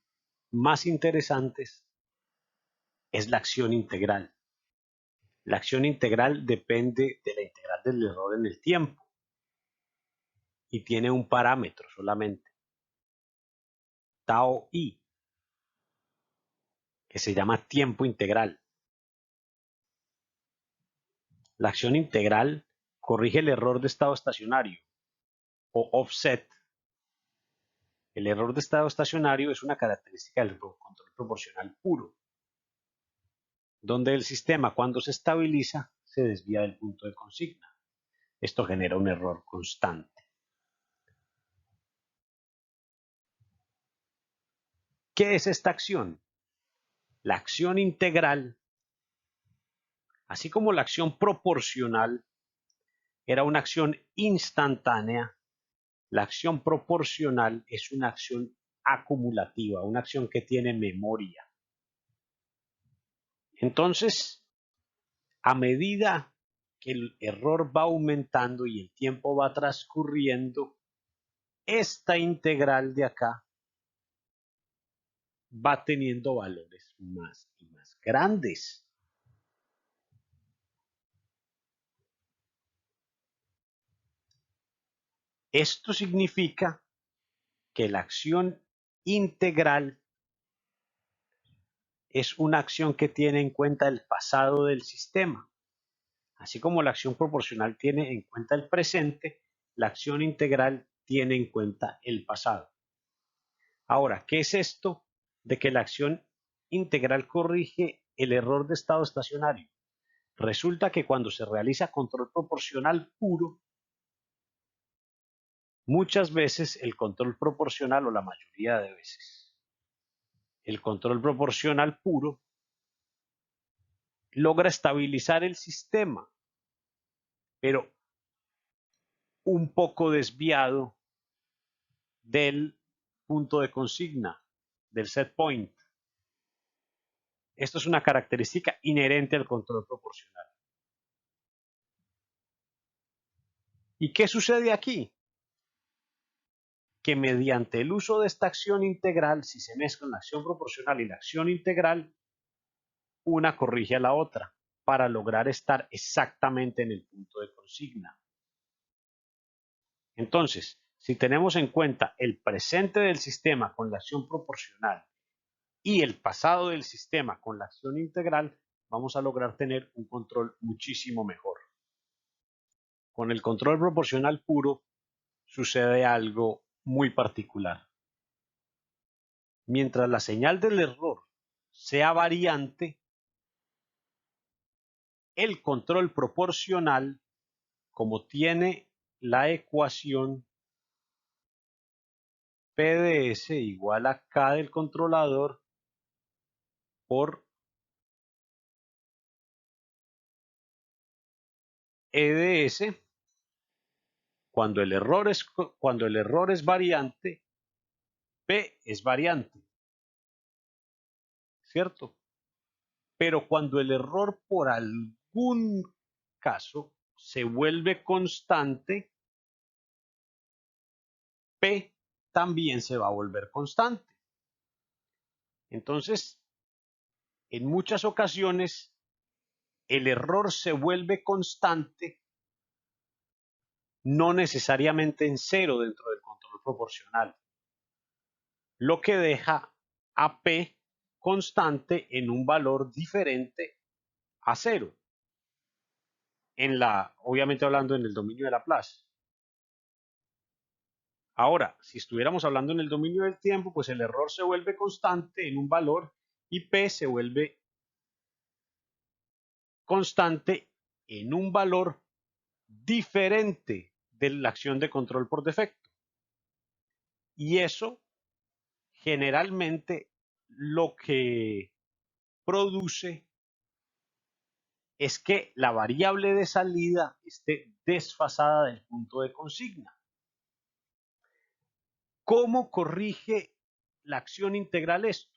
más interesantes es la acción integral. La acción integral depende de la integral del error en el tiempo y tiene un parámetro solamente, tau i, que se llama tiempo integral. La acción integral corrige el error de estado estacionario o offset. El error de estado estacionario es una característica del control proporcional puro, donde el sistema cuando se estabiliza se desvía del punto de consigna. Esto genera un error constante. ¿Qué es esta acción? La acción integral, así como la acción proporcional era una acción instantánea, la acción proporcional es una acción acumulativa, una acción que tiene memoria. Entonces, a medida que el error va aumentando y el tiempo va transcurriendo, esta integral de acá va teniendo valores más y más grandes. Esto significa que la acción integral es una acción que tiene en cuenta el pasado del sistema. Así como la acción proporcional tiene en cuenta el presente, la acción integral tiene en cuenta el pasado. Ahora, ¿qué es esto de que la acción integral corrige el error de estado estacionario? Resulta que cuando se realiza control proporcional puro, muchas veces el control proporcional, o la mayoría de veces, el control proporcional puro logra estabilizar el sistema, pero un poco desviado del punto de consigna, del set point. Esto es una característica inherente al control proporcional. ¿Y qué sucede aquí? Que mediante el uso de esta acción integral, si se mezclan la acción proporcional y la acción integral, una corrige a la otra para lograr estar exactamente en el punto de consigna. Entonces, si tenemos en cuenta el presente del sistema con la acción proporcional y el pasado del sistema con la acción integral, vamos a lograr tener un control muchísimo mejor. Con el control proporcional puro sucede algo muy particular. Mientras la señal del error sea variante, el control proporcional, como tiene la ecuación PDS igual a K del controlador por EDS, cuando el error es variante, P es variante, ¿cierto? Pero cuando el error por algún caso se vuelve constante, P también se va a volver constante. Entonces, en muchas ocasiones, el error se vuelve constante, no necesariamente en cero dentro del control proporcional, lo que deja a P constante en un valor diferente a cero, obviamente hablando en el dominio de Laplace. Ahora, si estuviéramos hablando en el dominio del tiempo, pues el error se vuelve constante en un valor y P se vuelve constante en un valor diferente de la acción de control por defecto. Y eso generalmente lo que produce es que la variable de salida esté desfasada del punto de consigna. ¿Cómo corrige la acción integral esto?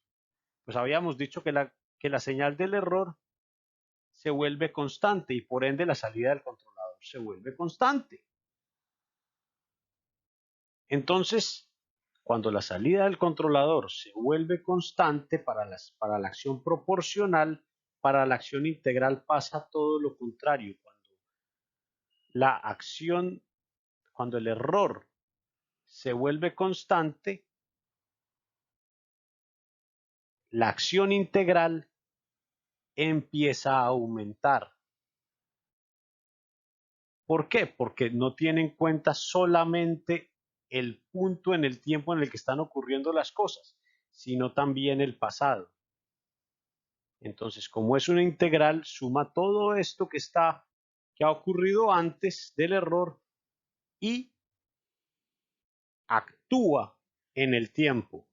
Pues habíamos dicho que la señal del error se vuelve constante y por ende la salida del controlador se vuelve constante. Entonces, Cuando la salida del controlador se vuelve constante para la acción proporcional, para la acción integral pasa todo lo contrario. Cuando el error se vuelve constante, la acción integral empieza a aumentar. ¿Por qué? Porque no tiene en cuenta solamente el punto en el tiempo en el que están ocurriendo las cosas, sino también el pasado. Entonces, como es una integral, suma todo esto que ha ocurrido antes del error y actúa en el tiempo.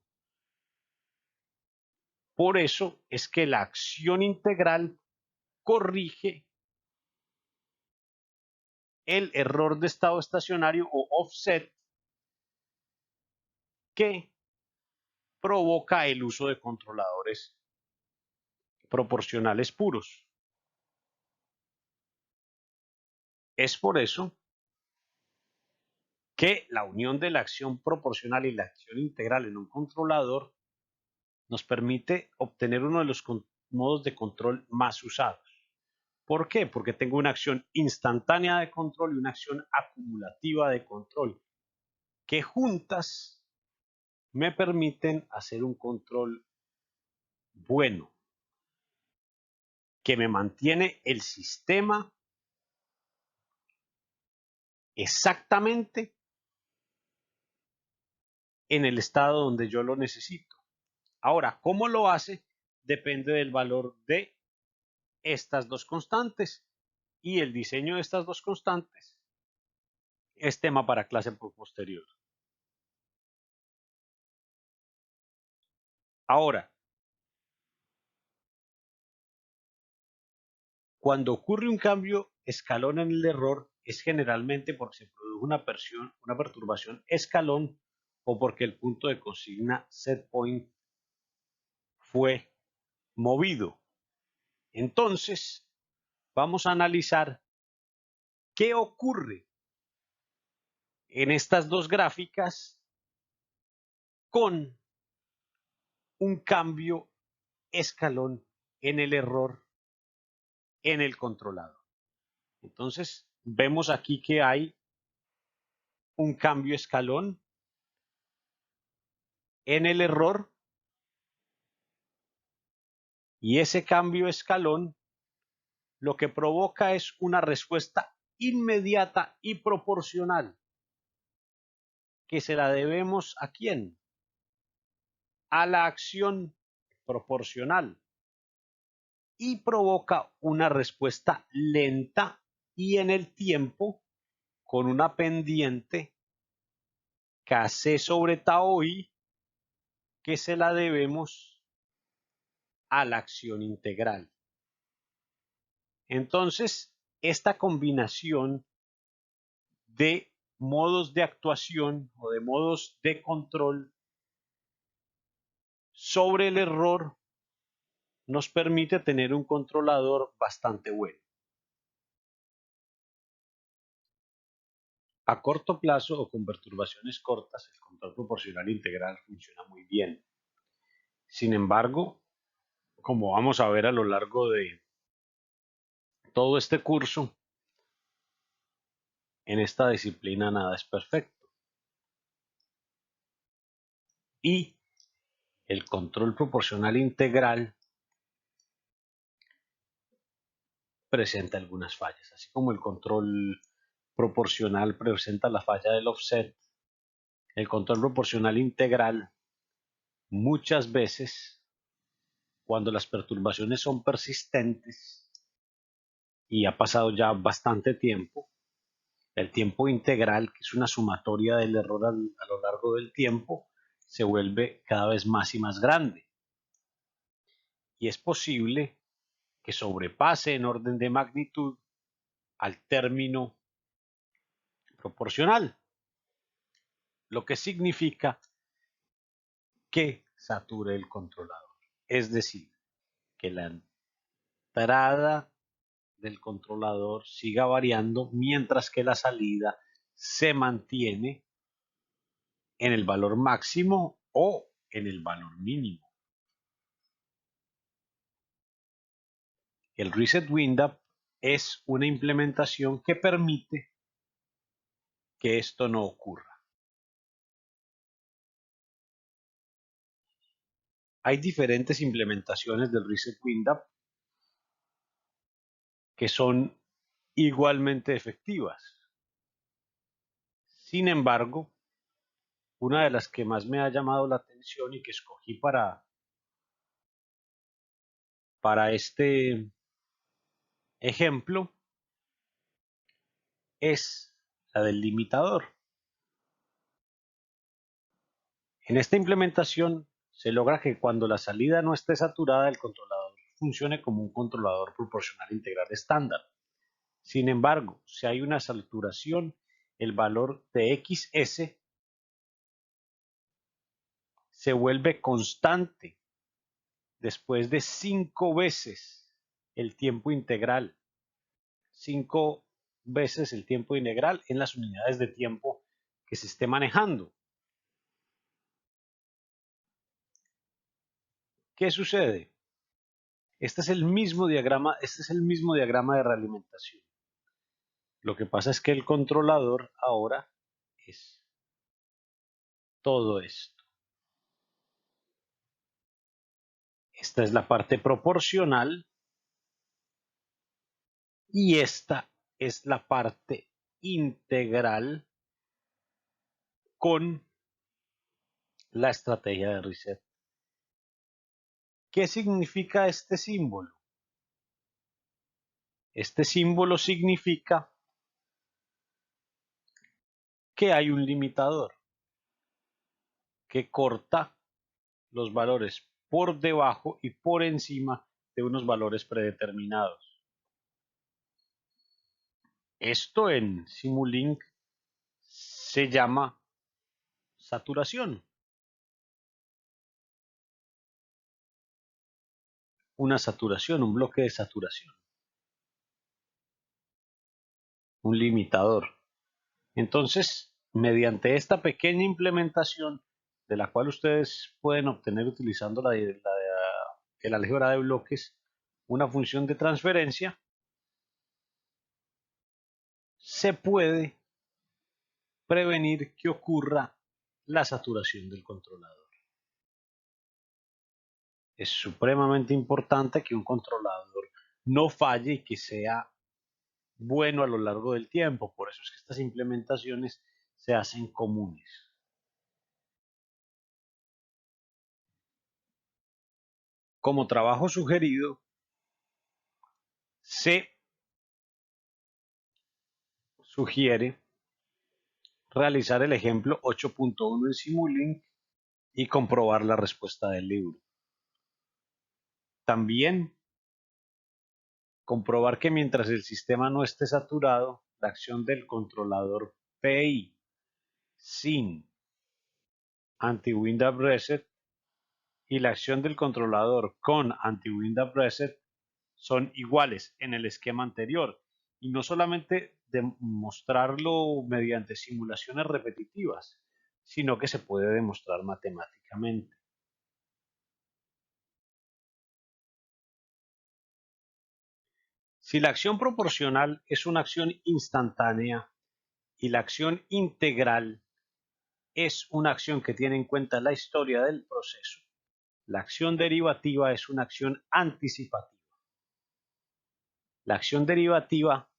Por eso es que la acción integral corrige el error de estado estacionario o offset que provoca el uso de controladores proporcionales puros. Es por eso que la unión de la acción proporcional y la acción integral en un controlador nos permite obtener uno de los modos de control más usados. ¿Por qué? Porque tengo una acción instantánea de control y una acción acumulativa de control que juntas me permiten hacer un control bueno, que me mantiene el sistema exactamente en el estado donde yo lo necesito. Ahora, ¿cómo lo hace? Depende del valor de estas dos constantes, y el diseño de estas dos constantes es tema para clase posterior. Ahora, cuando ocurre un cambio escalón en el error, es generalmente porque se produjo una perturbación escalón o porque el punto de consigna setPoint fue movido. Entonces, vamos a analizar qué ocurre en estas dos gráficas con un cambio escalón en el error en el controlador. Entonces, vemos aquí que hay un cambio escalón en el error, y ese cambio escalón lo que provoca es una respuesta inmediata y proporcional, que se la debemos ¿a quién? A la acción proporcional, y provoca una respuesta lenta y en el tiempo con una pendiente Kc sobre tau i, que se la debemos a la acción integral. Entonces, esta combinación de modos de actuación o de modos de control sobre el error nos permite tener un controlador bastante bueno. A corto plazo o con perturbaciones cortas, el control proporcional integral funciona muy bien. Sin embargo, como vamos a ver a lo largo de todo este curso, en esta disciplina nada es perfecto. Y el control proporcional integral presenta algunas fallas, así como el control proporcional presenta la falla del offset. El control proporcional integral muchas veces, cuando las perturbaciones son persistentes y ha pasado ya bastante tiempo, el tiempo integral, que es una sumatoria del error a lo largo del tiempo, se vuelve cada vez más y más grande. Y es posible que sobrepase en orden de magnitud al término proporcional, lo que significa que sature el controlador. Es decir, que la entrada del controlador siga variando mientras que la salida se mantiene en el valor máximo o en el valor mínimo. El Reset Windup es una implementación que permite que esto no ocurra. Hay diferentes implementaciones del Reset Windup que son igualmente efectivas. Sin embargo, una de las que más me ha llamado la atención y que escogí para este ejemplo es la del limitador. En esta implementación se logra que cuando la salida no esté saturada, el controlador funcione como un controlador proporcional integral estándar. Sin embargo, si hay una saturación, el valor de XS se vuelve constante después de 5 veces el tiempo integral. 5 veces el tiempo integral en las unidades de tiempo que se esté manejando. ¿Qué sucede? Este es el mismo diagrama de realimentación. Lo que pasa es que el controlador ahora es todo esto. Esta es la parte proporcional y esta es la parte integral con la estrategia de reset. ¿Qué significa este símbolo? Este símbolo significa que hay un limitador que corta los valores por debajo y por encima de unos valores predeterminados. Esto en Simulink se llama saturación. Una saturación, un bloque de saturación, un limitador. Entonces, mediante esta pequeña implementación, de la cual ustedes pueden obtener utilizando el álgebra de bloques, una función de transferencia, se puede prevenir que ocurra la saturación del controlador. Es supremamente importante que un controlador no falle y que sea bueno a lo largo del tiempo. Por eso es que estas implementaciones se hacen comunes. Como trabajo sugerido, se sugiere realizar el ejemplo 8.1 en Simulink y comprobar la respuesta del libro. También comprobar que mientras el sistema no esté saturado, la acción del controlador PI sin anti-windup reset y la acción del controlador con anti-windup reset son iguales en el esquema anterior, y no solamente demostrarlo mediante simulaciones repetitivas, sino que se puede demostrar matemáticamente. Si la acción proporcional es una acción instantánea y la acción integral es una acción que tiene en cuenta la historia del proceso, la acción derivativa es una acción anticipativa. La acción derivativa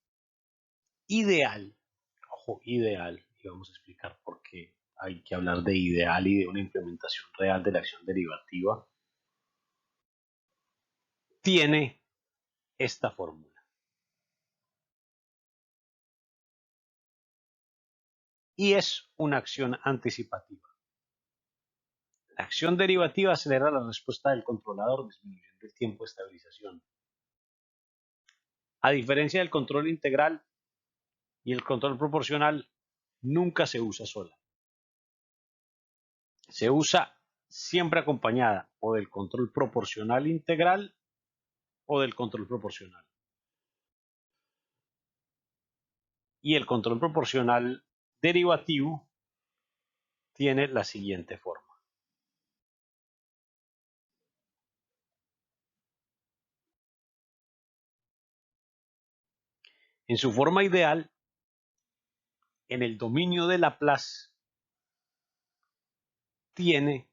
ideal, ojo, ideal, y vamos a explicar por qué hay que hablar de ideal y de una implementación real de la acción derivativa, tiene esta fórmula. Y es una acción anticipativa. La acción derivativa acelera la respuesta del controlador disminuyendo el tiempo de estabilización. A diferencia del control integral y el control proporcional, nunca se usa sola. Se usa siempre acompañada o del control proporcional integral o del control proporcional. Y el control proporcional derivativo tiene la siguiente forma. En su forma ideal, en el dominio de Laplace, tiene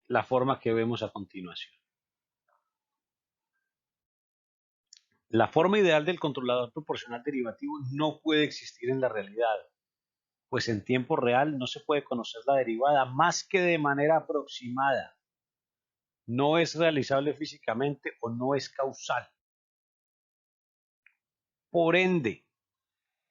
la forma que vemos a continuación. La forma ideal del controlador proporcional derivativo no puede existir en la realidad, pues en tiempo real no se puede conocer la derivada más que de manera aproximada. No es realizable físicamente o no es causal. Por ende,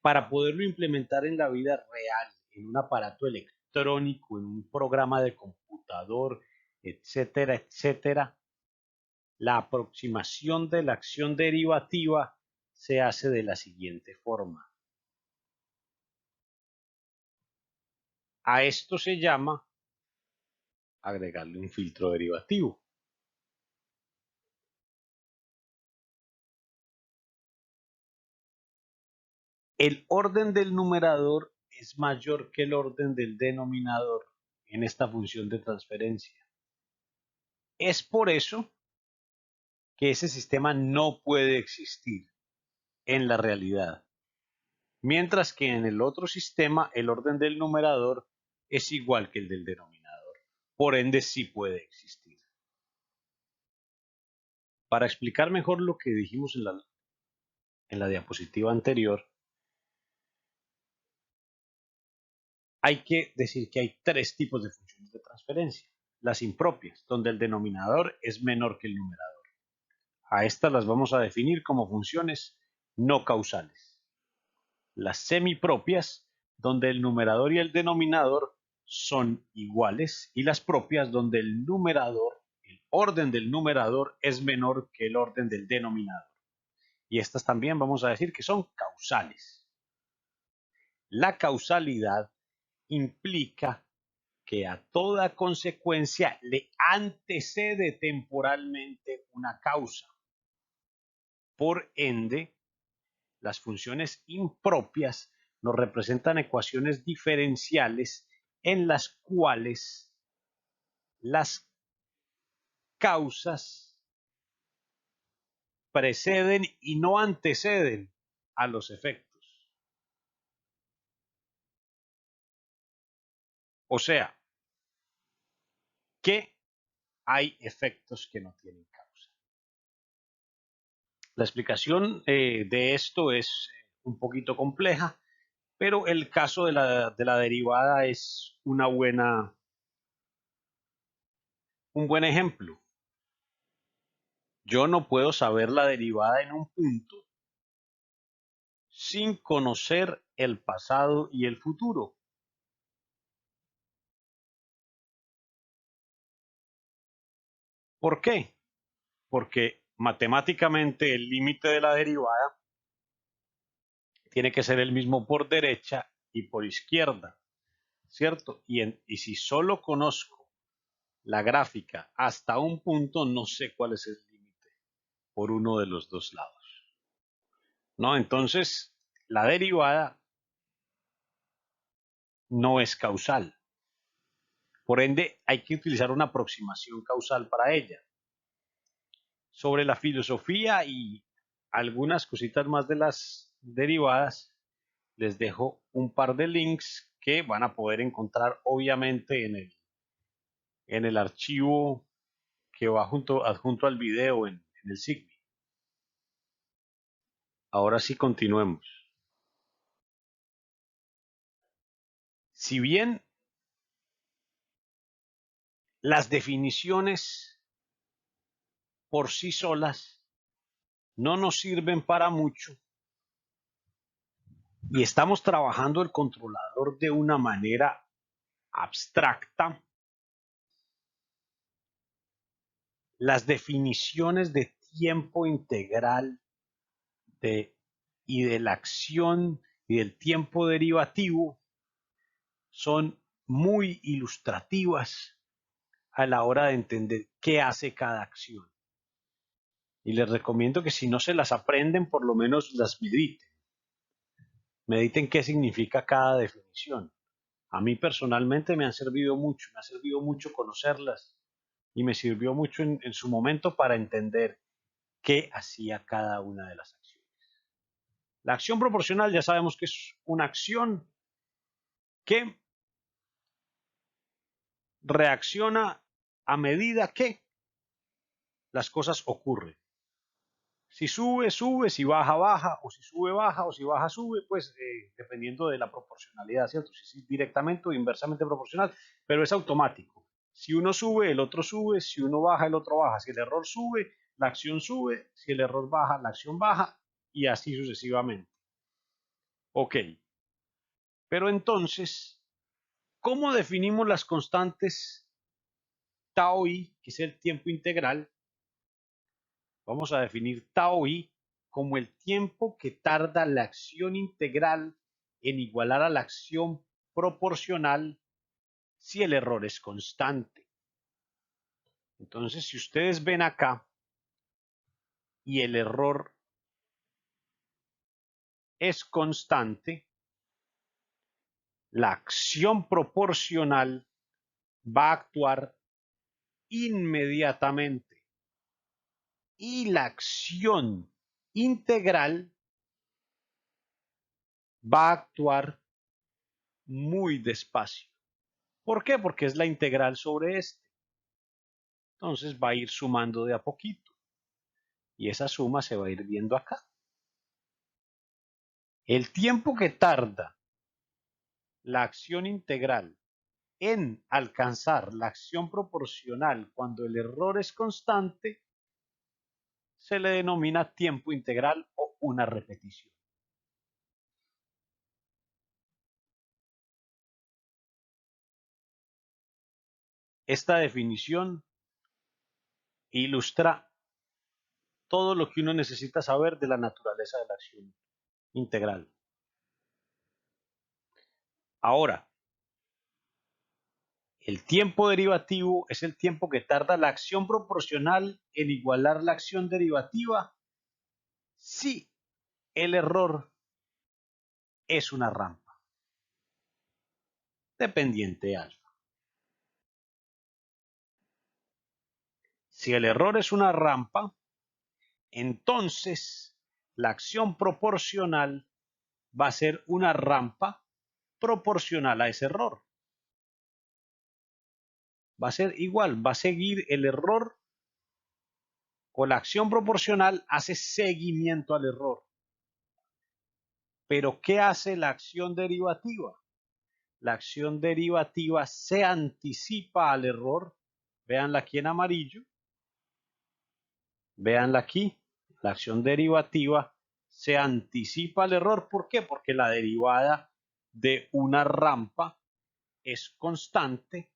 para poderlo implementar en la vida real, en un aparato electrónico, en un programa de computador, etcétera, etcétera, la aproximación de la acción derivativa se hace de la siguiente forma. A esto se llama agregarle un filtro derivativo. El orden del numerador es mayor que el orden del denominador en esta función de transferencia. Es por eso que ese sistema no puede existir en la realidad, mientras que en el otro sistema el orden del numerador es igual que el del denominador. Por ende, sí puede existir. Para explicar mejor lo que dijimos en la diapositiva anterior, hay que decir que hay tres tipos de funciones de transferencia. Las impropias, donde el denominador es menor que el numerador. A estas las vamos a definir como funciones no causales. Las semipropias, donde el numerador y el denominador son iguales, y las propias, donde el orden del numerador es menor que el orden del denominador. Y estas también vamos a decir que son causales. La causalidad implica que a toda consecuencia le antecede temporalmente una causa. Por ende, las funciones impropias nos representan ecuaciones diferenciales en las cuales las causas preceden y no anteceden a los efectos. O sea, que hay efectos que no tienen causa. La explicación de esto es un poquito compleja, pero el caso de la derivada es un buen ejemplo. Yo no puedo saber la derivada en un punto sin conocer el pasado y el futuro. ¿Por qué? Porque matemáticamente el límite de la derivada tiene que ser el mismo por derecha y por izquierda, ¿cierto? Y si solo conozco la gráfica hasta un punto, no sé cuál es el límite por uno de los dos lados, ¿no? Entonces, la derivada no es causal. Por ende, hay que utilizar una aproximación causal para ella. Sobre la filosofía y algunas cositas más de las derivadas, les dejo un par de links que van a poder encontrar obviamente en el archivo que va adjunto al video en el SIGMI. Ahora sí continuemos. Si bien las definiciones por sí solas no nos sirven para mucho y estamos trabajando el controlador de una manera abstracta, las definiciones de tiempo integral y de la acción y del tiempo derivativo son muy ilustrativas a la hora de entender qué hace cada acción. Y les recomiendo que si no se las aprenden, por lo menos las mediten. Mediten qué significa cada definición. A mí personalmente me ha servido mucho conocerlas y me sirvió mucho en su momento para entender qué hacía cada una de las acciones. La acción proporcional ya sabemos que es una acción que reacciona a medida que las cosas ocurren. Si sube, sube, si baja, baja, o si sube, baja, o si baja, sube, pues dependiendo de la proporcionalidad, ¿cierto? Si es directamente o inversamente proporcional, pero es automático. Si uno sube, el otro sube, si uno baja, el otro baja. Si el error sube, la acción sube, si el error baja, la acción baja, y así sucesivamente. Ok, pero entonces, ¿cómo definimos las constantes tau i, que es el tiempo integral? Vamos a definir tau i como el tiempo que tarda la acción integral en igualar a la acción proporcional si el error es constante. Entonces, si ustedes ven acá y el error es constante, la acción proporcional va a actuar inmediatamente y la acción integral va a actuar muy despacio. ¿Por qué? Porque es la integral sobre este. Entonces va a ir sumando de a poquito y esa suma se va a ir viendo acá. El tiempo que tarda la acción integral en alcanzar la acción proporcional cuando el error es constante se le denomina tiempo integral o una repetición. Esta definición ilustra todo lo que uno necesita saber de la naturaleza de la acción integral. Ahora, el tiempo derivativo es el tiempo que tarda la acción proporcional en igualar la acción derivativa si el error es una rampa dependiente alfa. Si el error es una rampa, entonces la acción proporcional va a ser una rampa proporcional a ese error. Va a ser igual, va a seguir el error o la acción proporcional hace seguimiento al error. Pero ¿qué hace la acción derivativa? La acción derivativa se anticipa al error. Véanla aquí en amarillo. Véanla aquí. La acción derivativa se anticipa al error. ¿Por qué? Porque la derivada de una rampa es constante.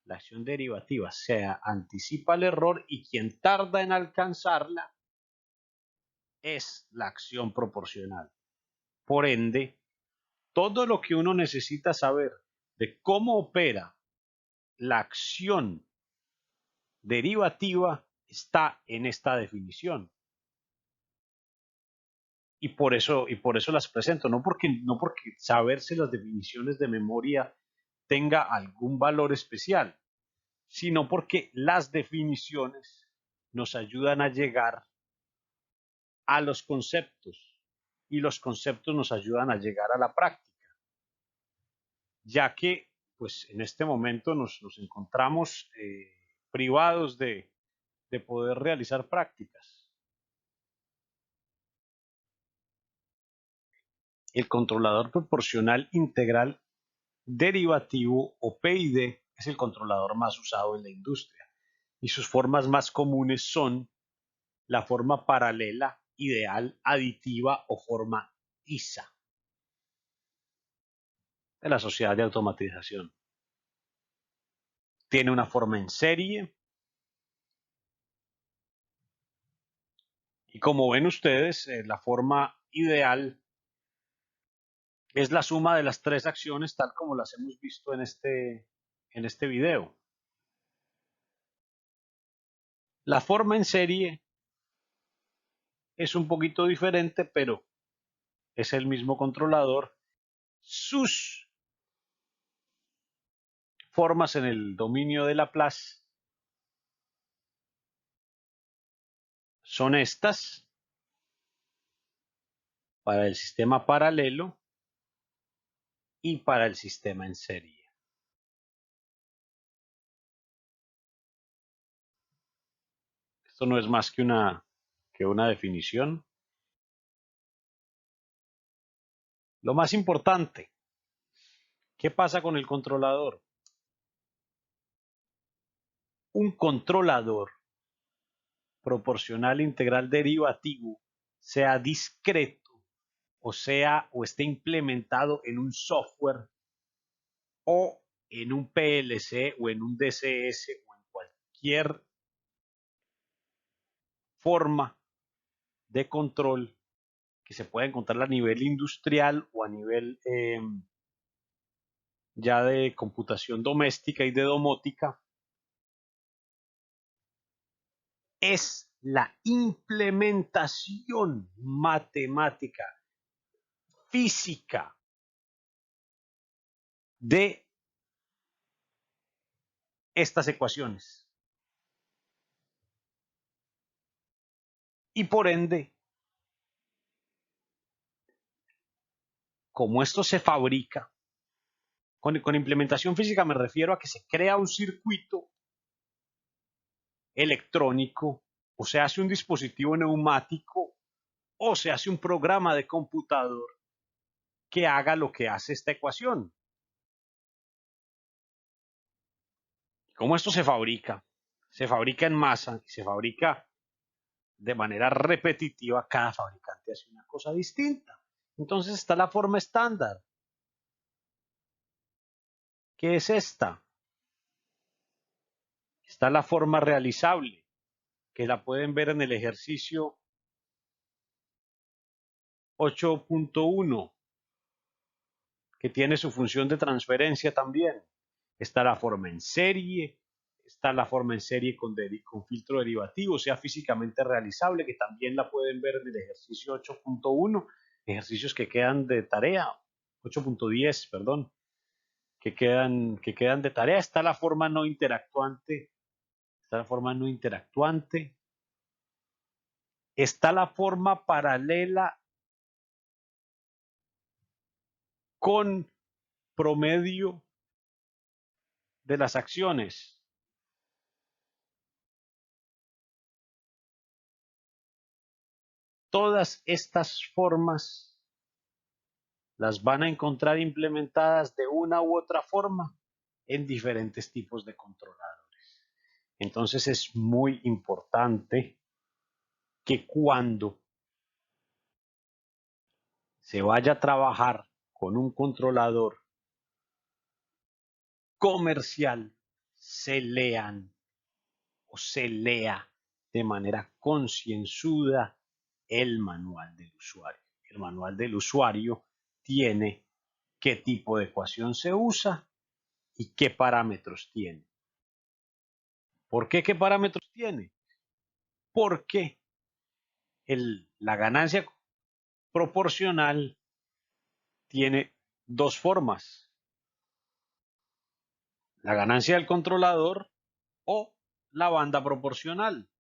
La acción derivativa se anticipa al error y quien tarda en alcanzarla es la acción proporcional. Por ende, todo lo que uno necesita saber de cómo opera la acción derivativa está en esta definición. Y por eso las presento, no porque saberse las definiciones de memoria tenga algún valor especial, sino porque las definiciones nos ayudan a llegar a los conceptos y los conceptos nos ayudan a llegar a la práctica, ya que pues en este momento nos encontramos privados de poder realizar prácticas. El controlador proporcional integral derivativo o PID es el controlador más usado en la industria y sus formas más comunes son la forma paralela, ideal, aditiva o forma ISA de la Sociedad de Automatización. Tiene una forma en serie y como ven ustedes, la forma ideal es la suma de las tres acciones tal como las hemos visto en este video. La forma en serie es un poquito diferente, pero es el mismo controlador. Sus formas en el dominio de Laplace son estas para el sistema paralelo y para el sistema en serie. Esto no es más que una definición. Lo más importante, ¿qué pasa con el controlador? Un controlador proporcional integral derivativo, sea discreto o esté implementado en un software o en un PLC o en un DCS o en cualquier forma de control que se pueda encontrar a nivel industrial o a nivel ya de computación doméstica y de domótica, es la implementación matemática, física de estas ecuaciones. Y por ende, como esto se fabrica, con implementación física me refiero a que se crea un circuito electrónico, o se hace un dispositivo neumático, o se hace un programa de computador que haga lo que hace esta ecuación. ¿Cómo esto se fabrica? Se fabrica en masa, se fabrica de manera repetitiva, cada fabricante hace una cosa distinta. Entonces está la forma estándar, que es esta. Está la forma realizable, que la pueden ver en el ejercicio 8.1, que tiene su función de transferencia también. Está la forma en serie, está la forma en serie con filtro derivativo, sea físicamente realizable, que también la pueden ver en el ejercicio 8.1, ejercicios que quedan de tarea, 8.10, perdón, que quedan de tarea. Está la forma no interactuante, está la forma paralela con promedio de las acciones. Todas estas formas las van a encontrar implementadas de una u otra forma en diferentes tipos de controladores. Entonces es muy importante que cuando se vaya a trabajar con un controlador comercial, se lean o se lea de manera concienzuda el manual del usuario. El manual del usuario tiene qué tipo de ecuación se usa y qué parámetros tiene. ¿Por qué qué parámetros tiene? Porque la ganancia proporcional tiene dos formas. La ganancia del controlador o la banda proporcional.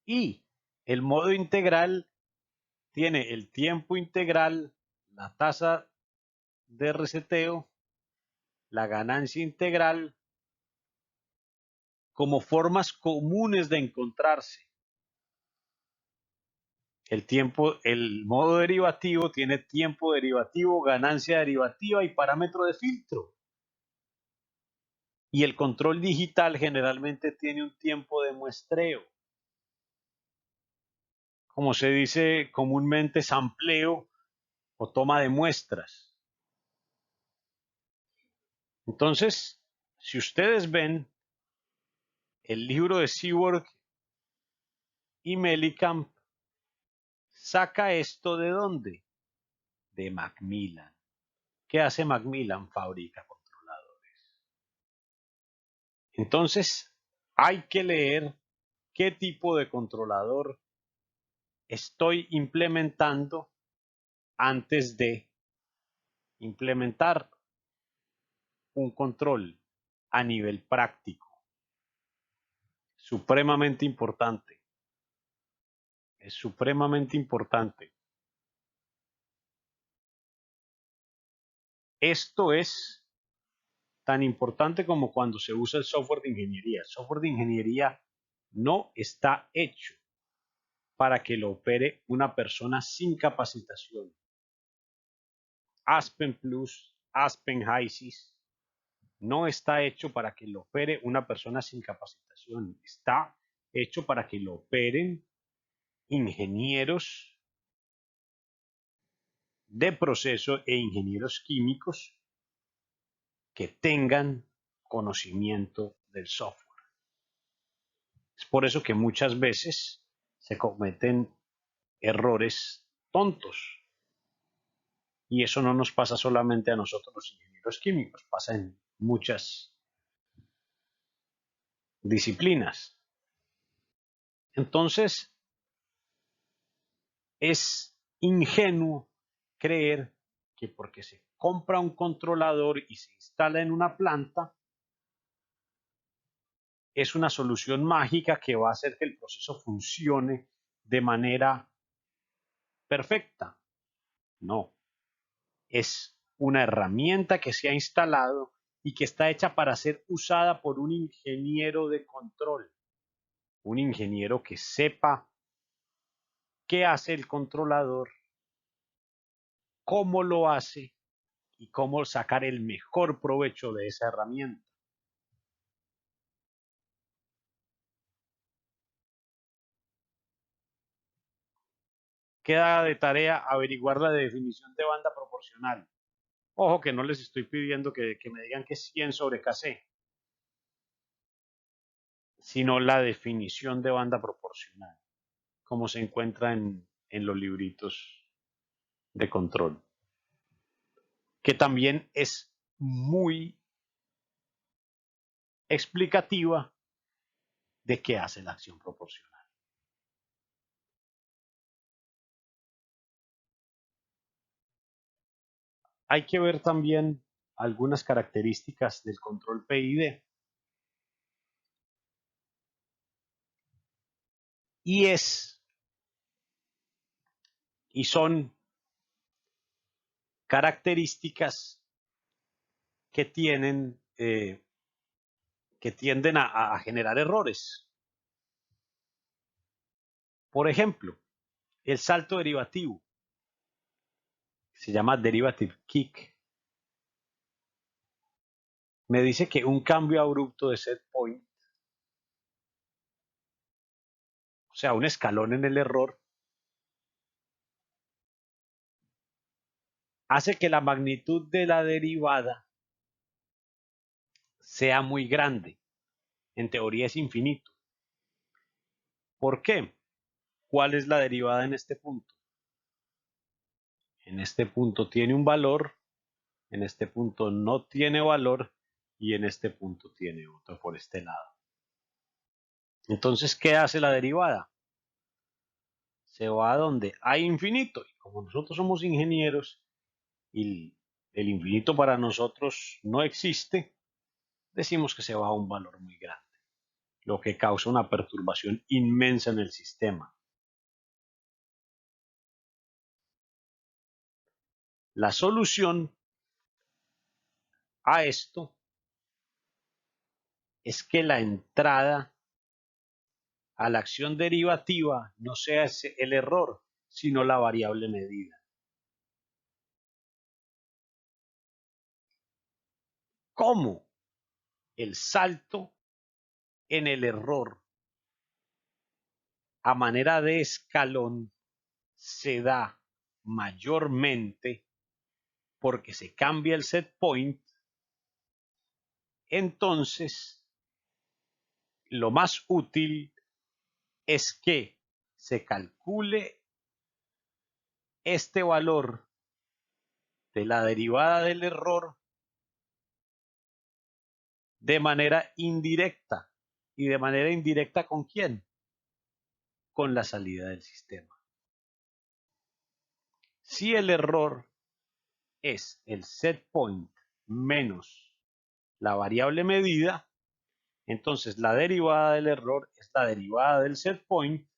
Y el modo integral tiene el tiempo integral, la tasa de reseteo, la ganancia integral como formas comunes de encontrarse. El modo derivativo tiene tiempo derivativo, ganancia derivativa y parámetro de filtro. Y el control digital generalmente tiene un tiempo de muestreo. Como se dice comúnmente, sampleo o toma de muestras. Entonces, si ustedes ven el libro de Seaborg y Mellicamp, saca esto ¿de dónde? De Macmillan. ¿Qué hace Macmillan? Fabrica controladores. Entonces, hay que leer qué tipo de controlador estoy implementando antes de implementar un control a nivel práctico, supremamente importante, es supremamente importante. Esto es tan importante como cuando se usa el software de ingeniería. El software de ingeniería no está hecho para que lo opere una persona sin capacitación. Aspen Plus, Aspen HYSYS, no está hecho para que lo opere una persona sin capacitación. Está hecho para que lo operen ingenieros de proceso e ingenieros químicos que tengan conocimiento del software. Es por eso que muchas veces se cometen errores tontos. Y eso no nos pasa solamente a nosotros los ingenieros químicos, pasa en muchas disciplinas. Entonces, es ingenuo creer que porque se compra un controlador y se instala en una planta, es una solución mágica que va a hacer que el proceso funcione de manera perfecta. No, es una herramienta que se ha instalado y que está hecha para ser usada por un ingeniero de control, un ingeniero que sepa qué hace el controlador, cómo lo hace y cómo sacar el mejor provecho de esa herramienta. Queda de tarea averiguar la definición de banda proporcional. Ojo que no les estoy pidiendo que me digan que es 100 sobre KC, sino la definición de banda proporcional, como se encuentra en los libritos de control, que también es muy explicativa de qué hace la acción proporcional. Hay que ver también algunas características del control PID. Y es, y son características que tienen, que tienden a generar errores. Por ejemplo, el salto derivativo, se llama derivative kick, me dice que un cambio abrupto de set point, o sea, un escalón en el error, hace que la magnitud de la derivada sea muy grande. En teoría es infinito. ¿Por qué? ¿Cuál es la derivada en este punto? En este punto tiene un valor, en este punto no tiene valor y en este punto tiene otro por este lado. Entonces, ¿qué hace la derivada? Se va a donde hay infinito. Y como nosotros somos ingenieros y el infinito para nosotros no existe, decimos que se va a un valor muy grande, lo que causa una perturbación inmensa en el sistema. La solución a esto es que la entrada a la acción derivativa no sea el error, sino la variable medida. ¿Cómo? El salto en el error a manera de escalón se da mayormente porque se cambia el set point. Entonces, lo más útil es que se calcule este valor de la derivada del error de manera indirecta. ¿Y de manera indirecta con quién? Con la salida del sistema. Si el error es el set point menos la variable medida, entonces la derivada del error es la derivada del set point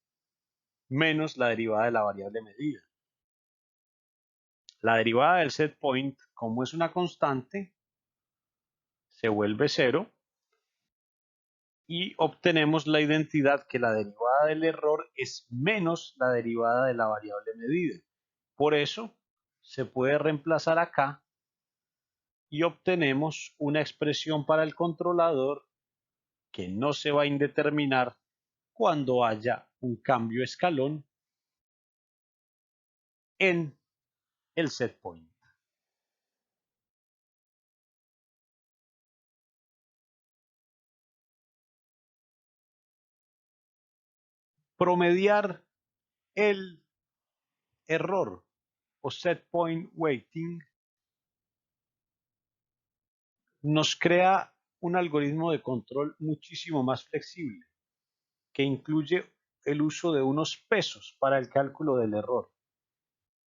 menos la derivada de la variable medida. La derivada del set point, como es una constante, se vuelve 0 y obtenemos la identidad que la derivada del error es menos la derivada de la variable medida. Por eso se puede reemplazar acá y obtenemos una expresión para el controlador que no se va a indeterminar cuando haya un cambio escalón en el set point. Promediar el error o set point weighting nos crea un algoritmo de control muchísimo más flexible que incluye el uso de unos pesos para el cálculo del error.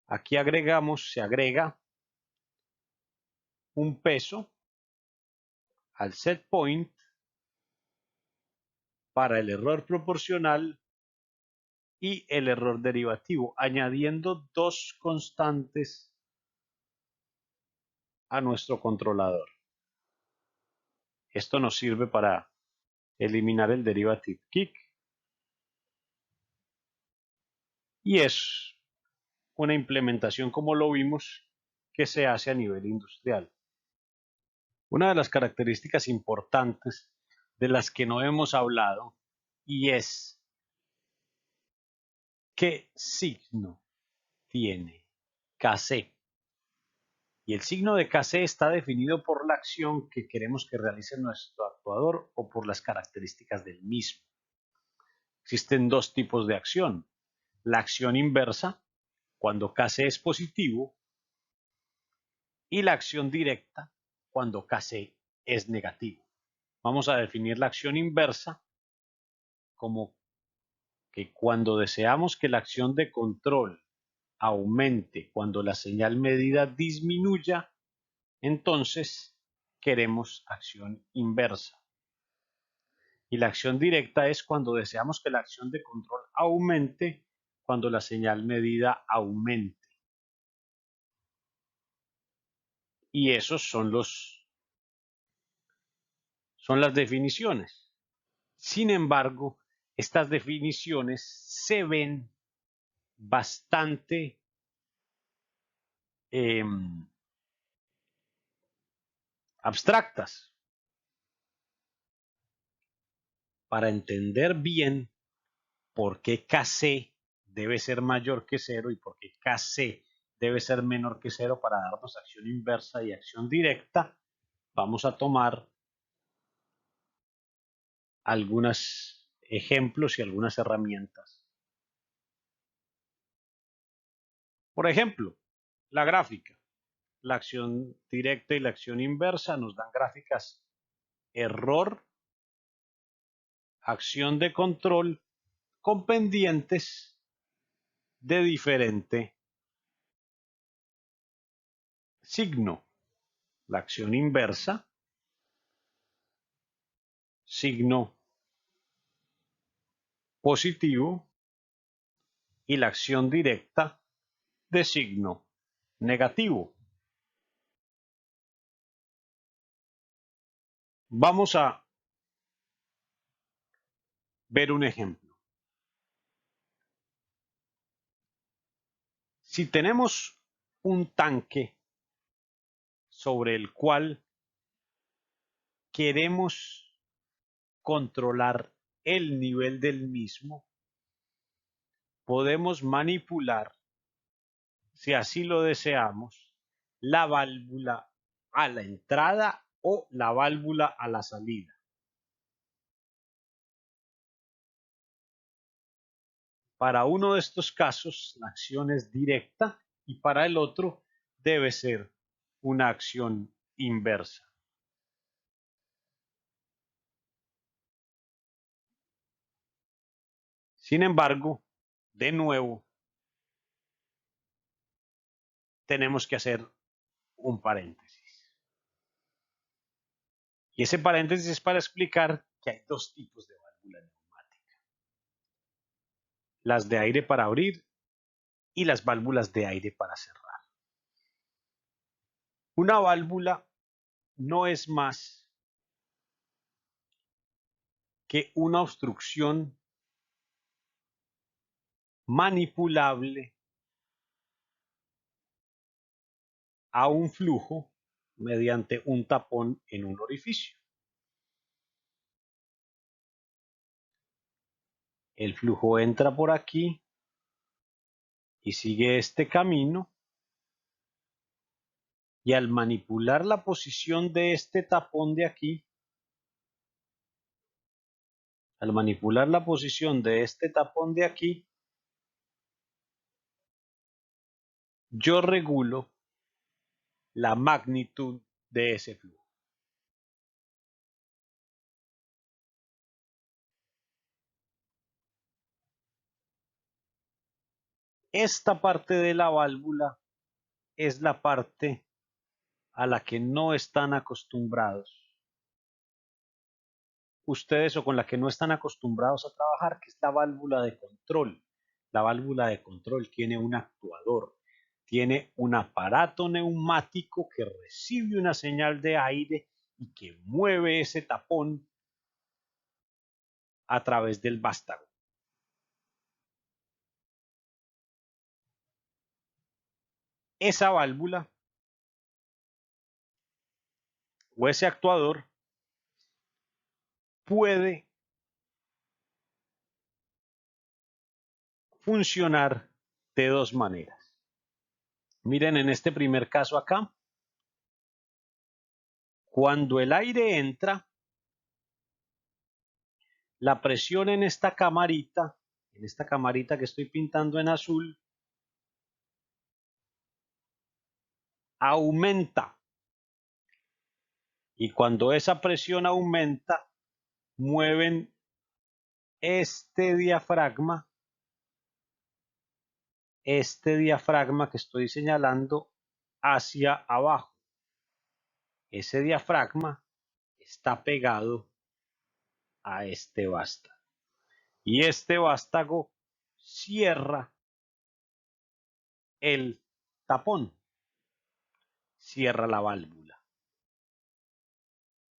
Aquí se agrega un peso al set point para el error proporcional y el error derivativo, añadiendo dos constantes a nuestro controlador. Esto nos sirve para eliminar el derivative kick y es una implementación, como lo vimos, que se hace a nivel industrial. Una de las características importantes de las que no hemos hablado y es qué signo tiene KC. Y el signo de KC está definido por la acción que queremos que realice nuestro actuador o por las características del mismo. Existen dos tipos de acción. La acción inversa, cuando KC es positivo, y la acción directa, cuando KC es negativo. Vamos a definir la acción inversa como que cuando deseamos que la acción de control aumente cuando la señal medida disminuya, entonces queremos acción inversa. Y la acción directa es cuando deseamos que la acción de control aumente cuando la señal medida aumente. Y esos son las definiciones. Sin embargo, estas definiciones se ven bastante abstractas. Para entender bien por qué KC debe ser mayor que 0 y por qué KC debe ser menor que 0 para darnos acción inversa y acción directa, vamos a tomar algunos ejemplos y algunas herramientas. Por ejemplo, la gráfica. La acción directa y la acción inversa nos dan gráficas error, acción de control con pendientes de diferente signo. La acción inversa, signo positivo, y la acción directa de signo negativo. Vamos a ver un ejemplo. Si tenemos un tanque sobre el cual queremos controlar el nivel del mismo, podemos manipular, si así lo deseamos, la válvula a la entrada o la válvula a la salida. Para uno de estos casos, la acción es directa y para el otro debe ser una acción inversa. Sin embargo, de nuevo, tenemos que hacer un paréntesis. Y ese paréntesis es para explicar que hay dos tipos de válvula neumática. Las de aire para abrir y las válvulas de aire para cerrar. Una válvula no es más que una obstrucción manipulable a un flujo mediante un tapón en un orificio. El flujo entra por aquí y sigue este camino, y al manipular la posición de este tapón de aquí, yo regulo la magnitud de ese flujo. Esta parte de la válvula es la parte a la que no están acostumbrados ustedes, o con la que no están acostumbrados a trabajar, que es la válvula de control. La válvula de control tiene un actuador, tiene un aparato neumático que recibe una señal de aire y que mueve ese tapón a través del vástago. Esa válvula o ese actuador puede funcionar de dos maneras. Miren, en este primer caso acá, cuando el aire entra, la presión en esta camarita que estoy pintando en azul, aumenta. Y cuando esa presión aumenta, mueven este diafragma que estoy señalando hacia abajo. Ese diafragma está pegado a este vástago. Y este vástago cierra el tapón, cierra la válvula.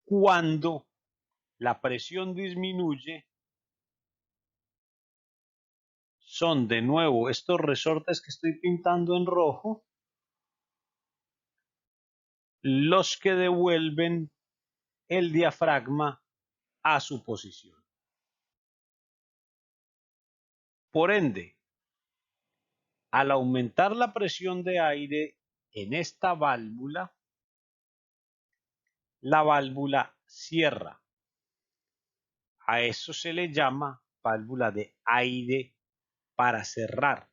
Cuando la presión disminuye, son de nuevo estos resortes que estoy pintando en rojo los que devuelven el diafragma a su posición. Por ende, al aumentar la presión de aire en esta válvula, la válvula cierra. A eso se le llama válvula de aire para cerrar.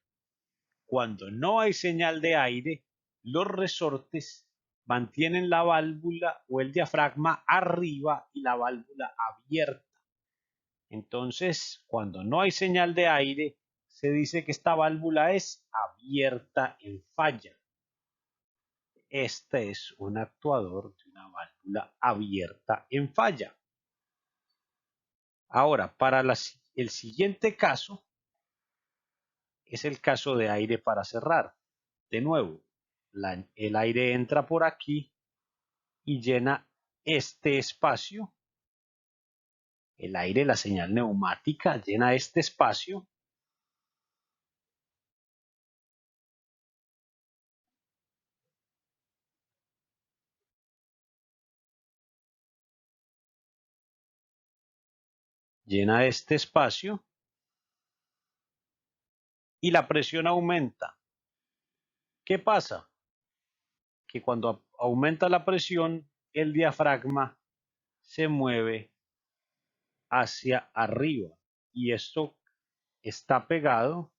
Cuando no hay señal de aire, los resortes mantienen la válvula o el diafragma arriba y la válvula abierta. Entonces, cuando no hay señal de aire, se dice que esta válvula es abierta en falla. Este es un actuador de una válvula abierta en falla. Ahora, para el siguiente caso, es el caso de aire para cerrar. De nuevo, el aire entra por aquí y llena este espacio. El aire, la señal neumática, llena este espacio. Llena este espacio y la presión aumenta. ¿Qué pasa? Que cuando aumenta la presión, el diafragma se mueve hacia arriba y esto está pegado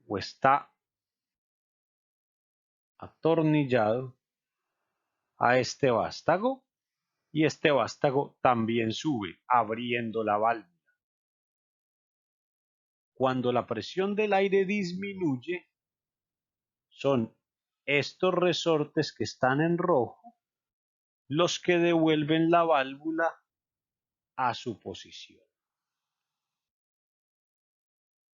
o está atornillado a este vástago, y este vástago también sube, abriendo la válvula. Cuando la presión del aire disminuye, son estos resortes que están en rojo los que devuelven la válvula a su posición.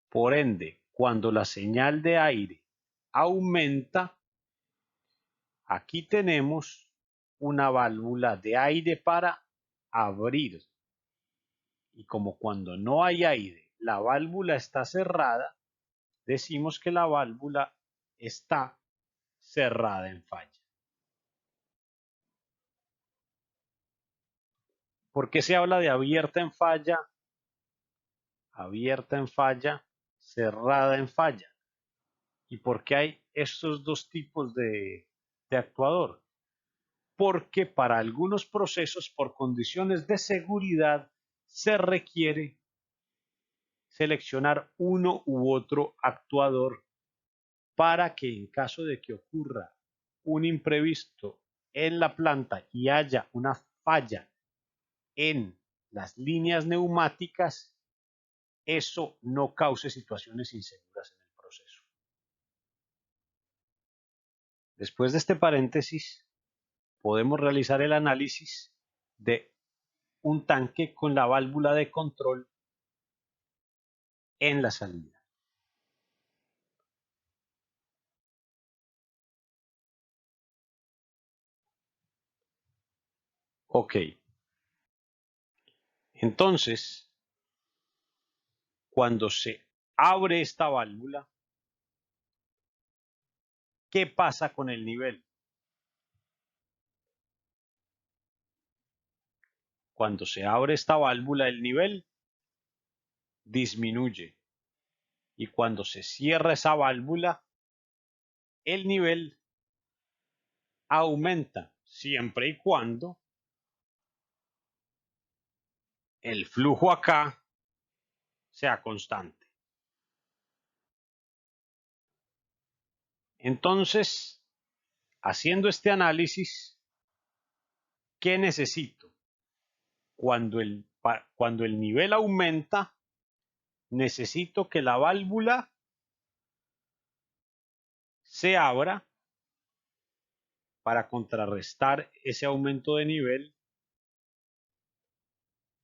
Por ende, cuando la señal de aire aumenta, aquí tenemos una válvula de aire para abrir. Y como cuando no hay aire, la válvula está cerrada, decimos que la válvula está cerrada en falla. ¿Por qué se habla de abierta en falla, cerrada en falla? ¿Y por qué hay estos dos tipos de actuador? Porque para algunos procesos, por condiciones de seguridad, se requiere seleccionar uno u otro actuador para que en caso de que ocurra un imprevisto en la planta y haya una falla en las líneas neumáticas, eso no cause situaciones inseguras en el proceso. Después de este paréntesis, podemos realizar el análisis de un tanque con la válvula de control en la salida. Ok, entonces, cuando se abre esta válvula, ¿qué pasa con el nivel? Cuando se abre esta válvula, el nivel disminuye. Y cuando se cierra esa válvula, el nivel aumenta, siempre y cuando el flujo acá sea constante. Entonces, haciendo este análisis, ¿qué necesito? Cuando el nivel aumenta, necesito que la válvula se abra para contrarrestar ese aumento de nivel.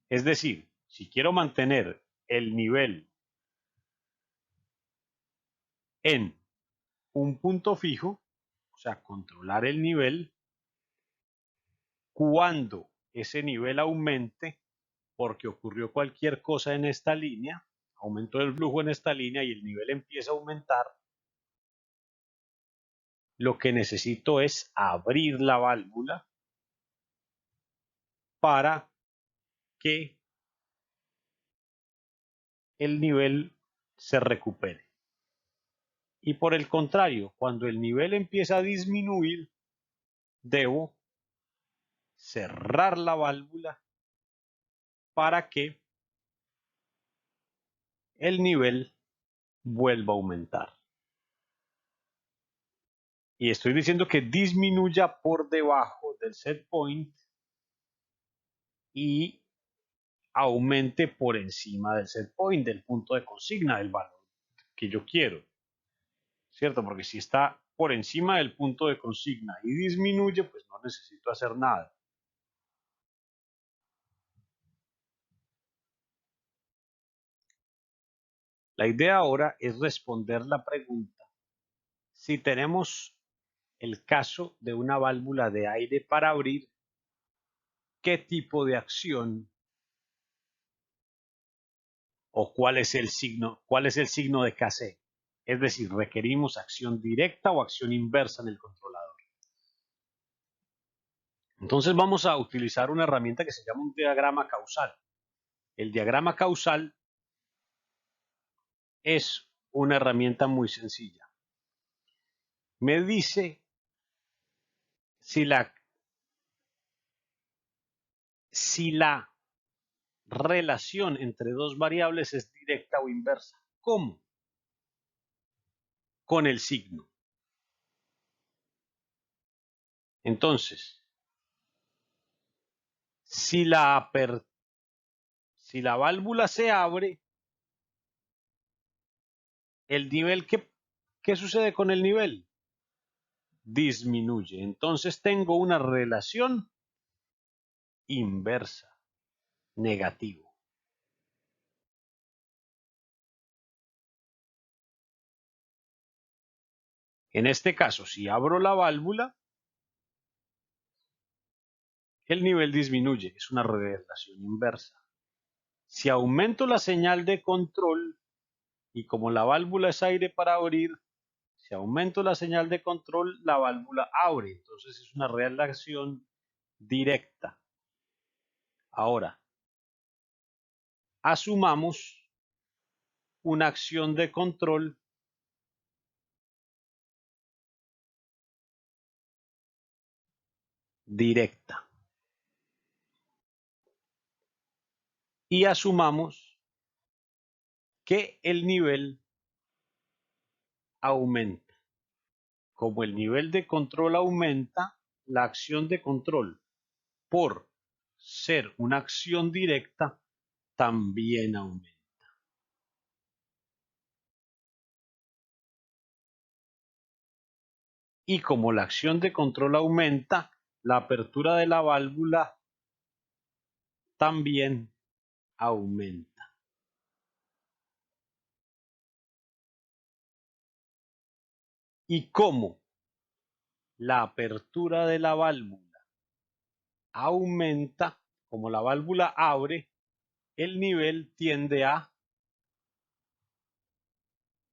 Es decir, si quiero mantener el nivel en un punto fijo, o sea, controlar el nivel, cuando ese nivel aumente, porque ocurrió cualquier cosa en esta línea, aumentó el flujo en esta línea y el nivel empieza a aumentar, lo que necesito es abrir la válvula para que el nivel se recupere. Y por el contrario, cuando el nivel empieza a disminuir, debo cerrar la válvula para que el nivel vuelva a aumentar. Y estoy diciendo que disminuya por debajo del set point y aumente por encima del set point, del punto de consigna del valor que yo quiero, ¿cierto? Porque si está por encima del punto de consigna y disminuye, pues no necesito hacer nada. La idea ahora es responder la pregunta si tenemos el caso de una válvula de aire para abrir, ¿qué tipo de acción o cuál es el signo de KC? Es decir, requerimos acción directa o acción inversa en el controlador. Entonces vamos a utilizar una herramienta que se llama un diagrama causal. El diagrama causal es una herramienta muy sencilla. Me dice si la relación entre dos variables es directa o inversa. ¿Cómo? Con el signo. Entonces, si la válvula se abre, el nivel, ¿qué sucede con el nivel? disminuye. Entonces tengo una relación inversa, negativo. En este caso, si abro la válvula, el nivel disminuye, es una relación inversa. Si aumento la señal de control, y como la válvula es aire para abrir, si aumento la señal de control, la válvula abre. Entonces es una relación directa. Ahora, asumamos una acción de control directa. Y asumamos que el nivel aumenta. Como el nivel de control aumenta, la acción de control, por ser una acción directa, también aumenta. Y como la acción de control aumenta, la apertura de la válvula también aumenta. Y como la apertura de la válvula aumenta, como la válvula abre, el nivel tiende a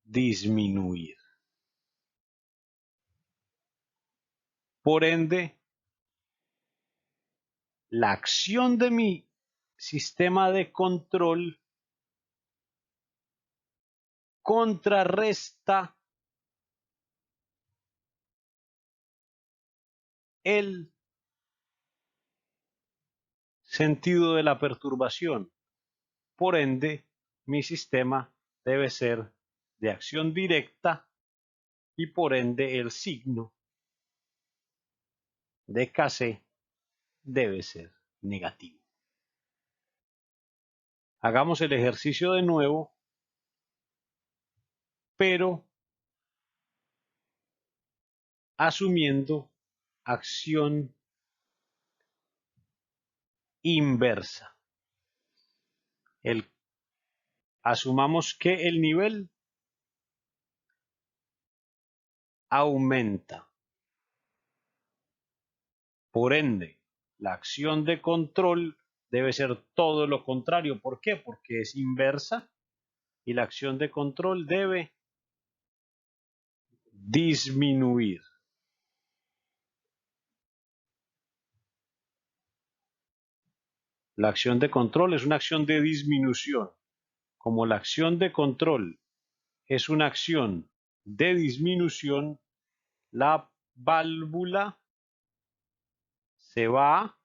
disminuir. Por ende, la acción de mi sistema de control contrarresta el sentido de la perturbación. Por ende, mi sistema debe ser de acción directa y por ende el signo de Kc debe ser negativo. Hagamos el ejercicio de nuevo, pero asumiendo acción inversa. Asumamos que el nivel aumenta. Por ende, la acción de control debe ser todo lo contrario. ¿Por qué? Porque es inversa y la acción de control debe disminuir. La acción de control es una acción de disminución. Como la acción de control es una acción de disminución, la válvula se va a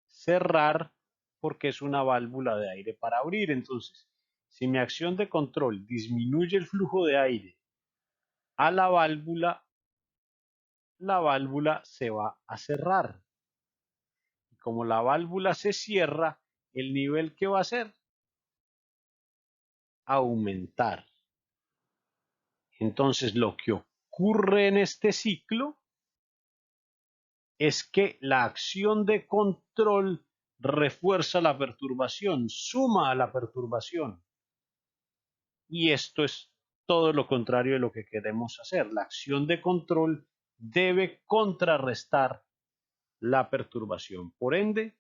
cerrar porque es una válvula de aire para abrir. Entonces, si mi acción de control disminuye el flujo de aire a la válvula se va a cerrar. Y como la válvula se cierra, el nivel que va a hacer aumentar. Entonces, lo que ocurre en este ciclo es que la acción de control refuerza la perturbación, suma a la perturbación. Y esto es todo lo contrario de lo que queremos hacer. La acción de control debe contrarrestar la perturbación. Por ende,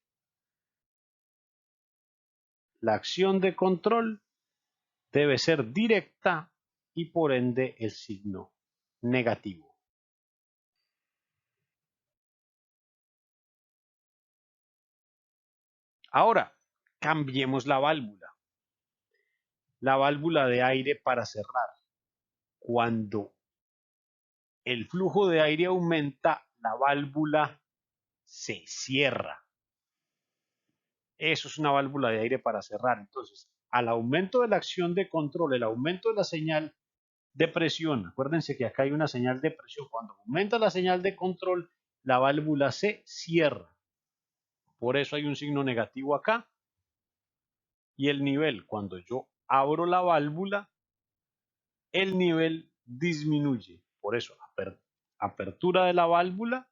la acción de control debe ser directa y por ende el signo negativo. Ahora, cambiemos la válvula. La válvula de aire para cerrar. Cuando el flujo de aire aumenta, la válvula se cierra. Eso es una válvula de aire para cerrar. Entonces, al aumento de la acción de control, el aumento de la señal de presión, acuérdense que acá hay una señal de presión. Cuando aumenta la señal de control, la válvula se cierra. Por eso hay un signo negativo acá. Y el nivel, cuando yo abro la válvula, el nivel disminuye. Por eso, apertura de la válvula,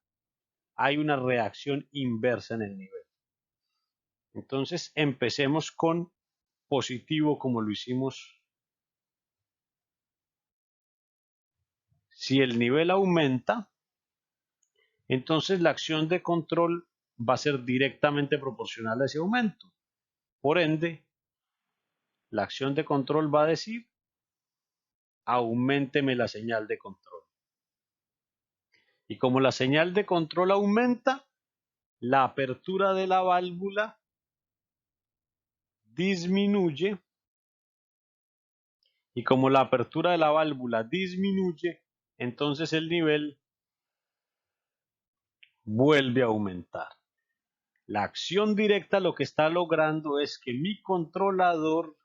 hay una reacción inversa en el nivel. Entonces, empecemos con positivo como lo hicimos. Si el nivel aumenta, entonces la acción de control va a ser directamente proporcional a ese aumento. Por ende, la acción de control va a decir, auménteme la señal de control. Y como la señal de control aumenta, la apertura de la válvula disminuye. Y como la apertura de la válvula disminuye, entonces el nivel vuelve a aumentar. La acción directa lo que está logrando es que mi controlador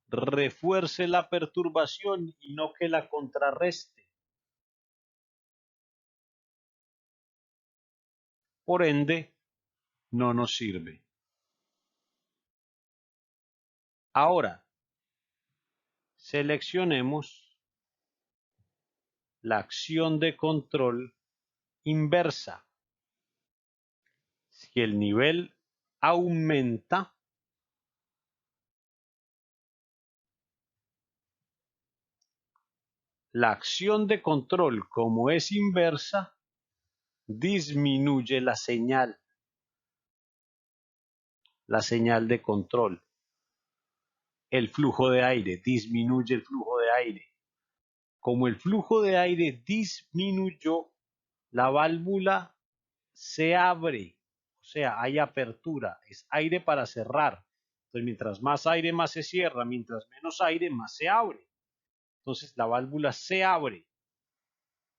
refuerce la perturbación y no que la contrarreste. Por ende, no nos sirve. Ahora, seleccionemos la acción de control inversa. Si el nivel aumenta, la acción de control, como es inversa, disminuye la señal de control. El flujo de aire, disminuye el flujo de aire. Como el flujo de aire disminuyó, la válvula se abre, o sea, hay apertura, es aire para cerrar. Entonces, mientras más aire, más se cierra, mientras menos aire, más se abre. Entonces, la válvula se abre,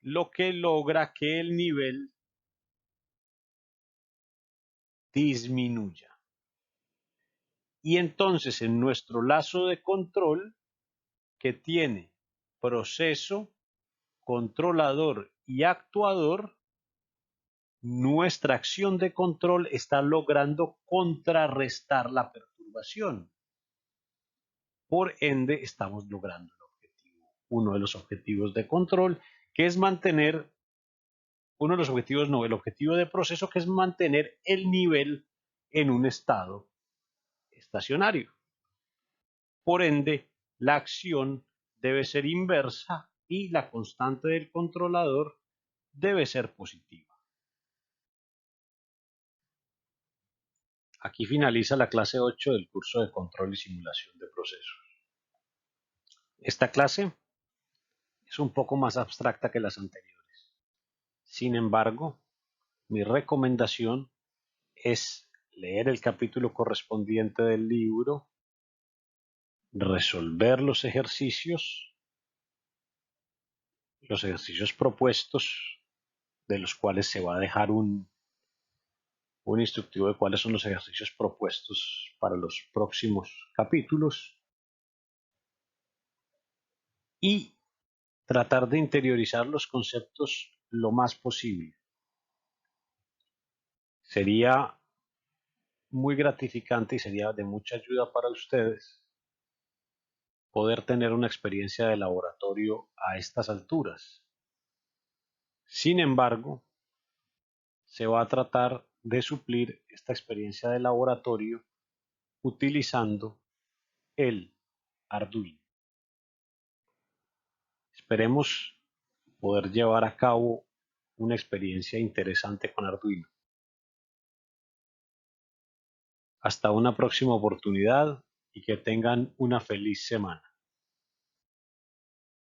lo que logra que el nivel disminuya. Y entonces, en nuestro lazo de control, que tiene proceso, controlador y actuador, nuestra acción de control está logrando contrarrestar la perturbación. Por ende, estamos logrando el objetivo. Uno de los objetivos de control, que es mantener, uno de los objetivos no, el objetivo de proceso, que es mantener el nivel en un estado estacionario. Por ende, la acción debe ser inversa y la constante del controlador debe ser positiva. Aquí finaliza la clase 8 del curso de control y simulación de procesos. Esta clase es un poco más abstracta que las anteriores. Sin embargo, mi recomendación es leer el capítulo correspondiente del libro, resolver los ejercicios propuestos, de los cuales se va a dejar un instructivo de cuáles son los ejercicios propuestos para los próximos capítulos, y tratar de interiorizar los conceptos lo más posible. Sería muy gratificante y sería de mucha ayuda para ustedes poder tener una experiencia de laboratorio a estas alturas. Sin embargo, se va a tratar de suplir esta experiencia de laboratorio utilizando el Arduino. Esperemos poder llevar a cabo una experiencia interesante con Arduino. Hasta una próxima oportunidad y que tengan una feliz semana.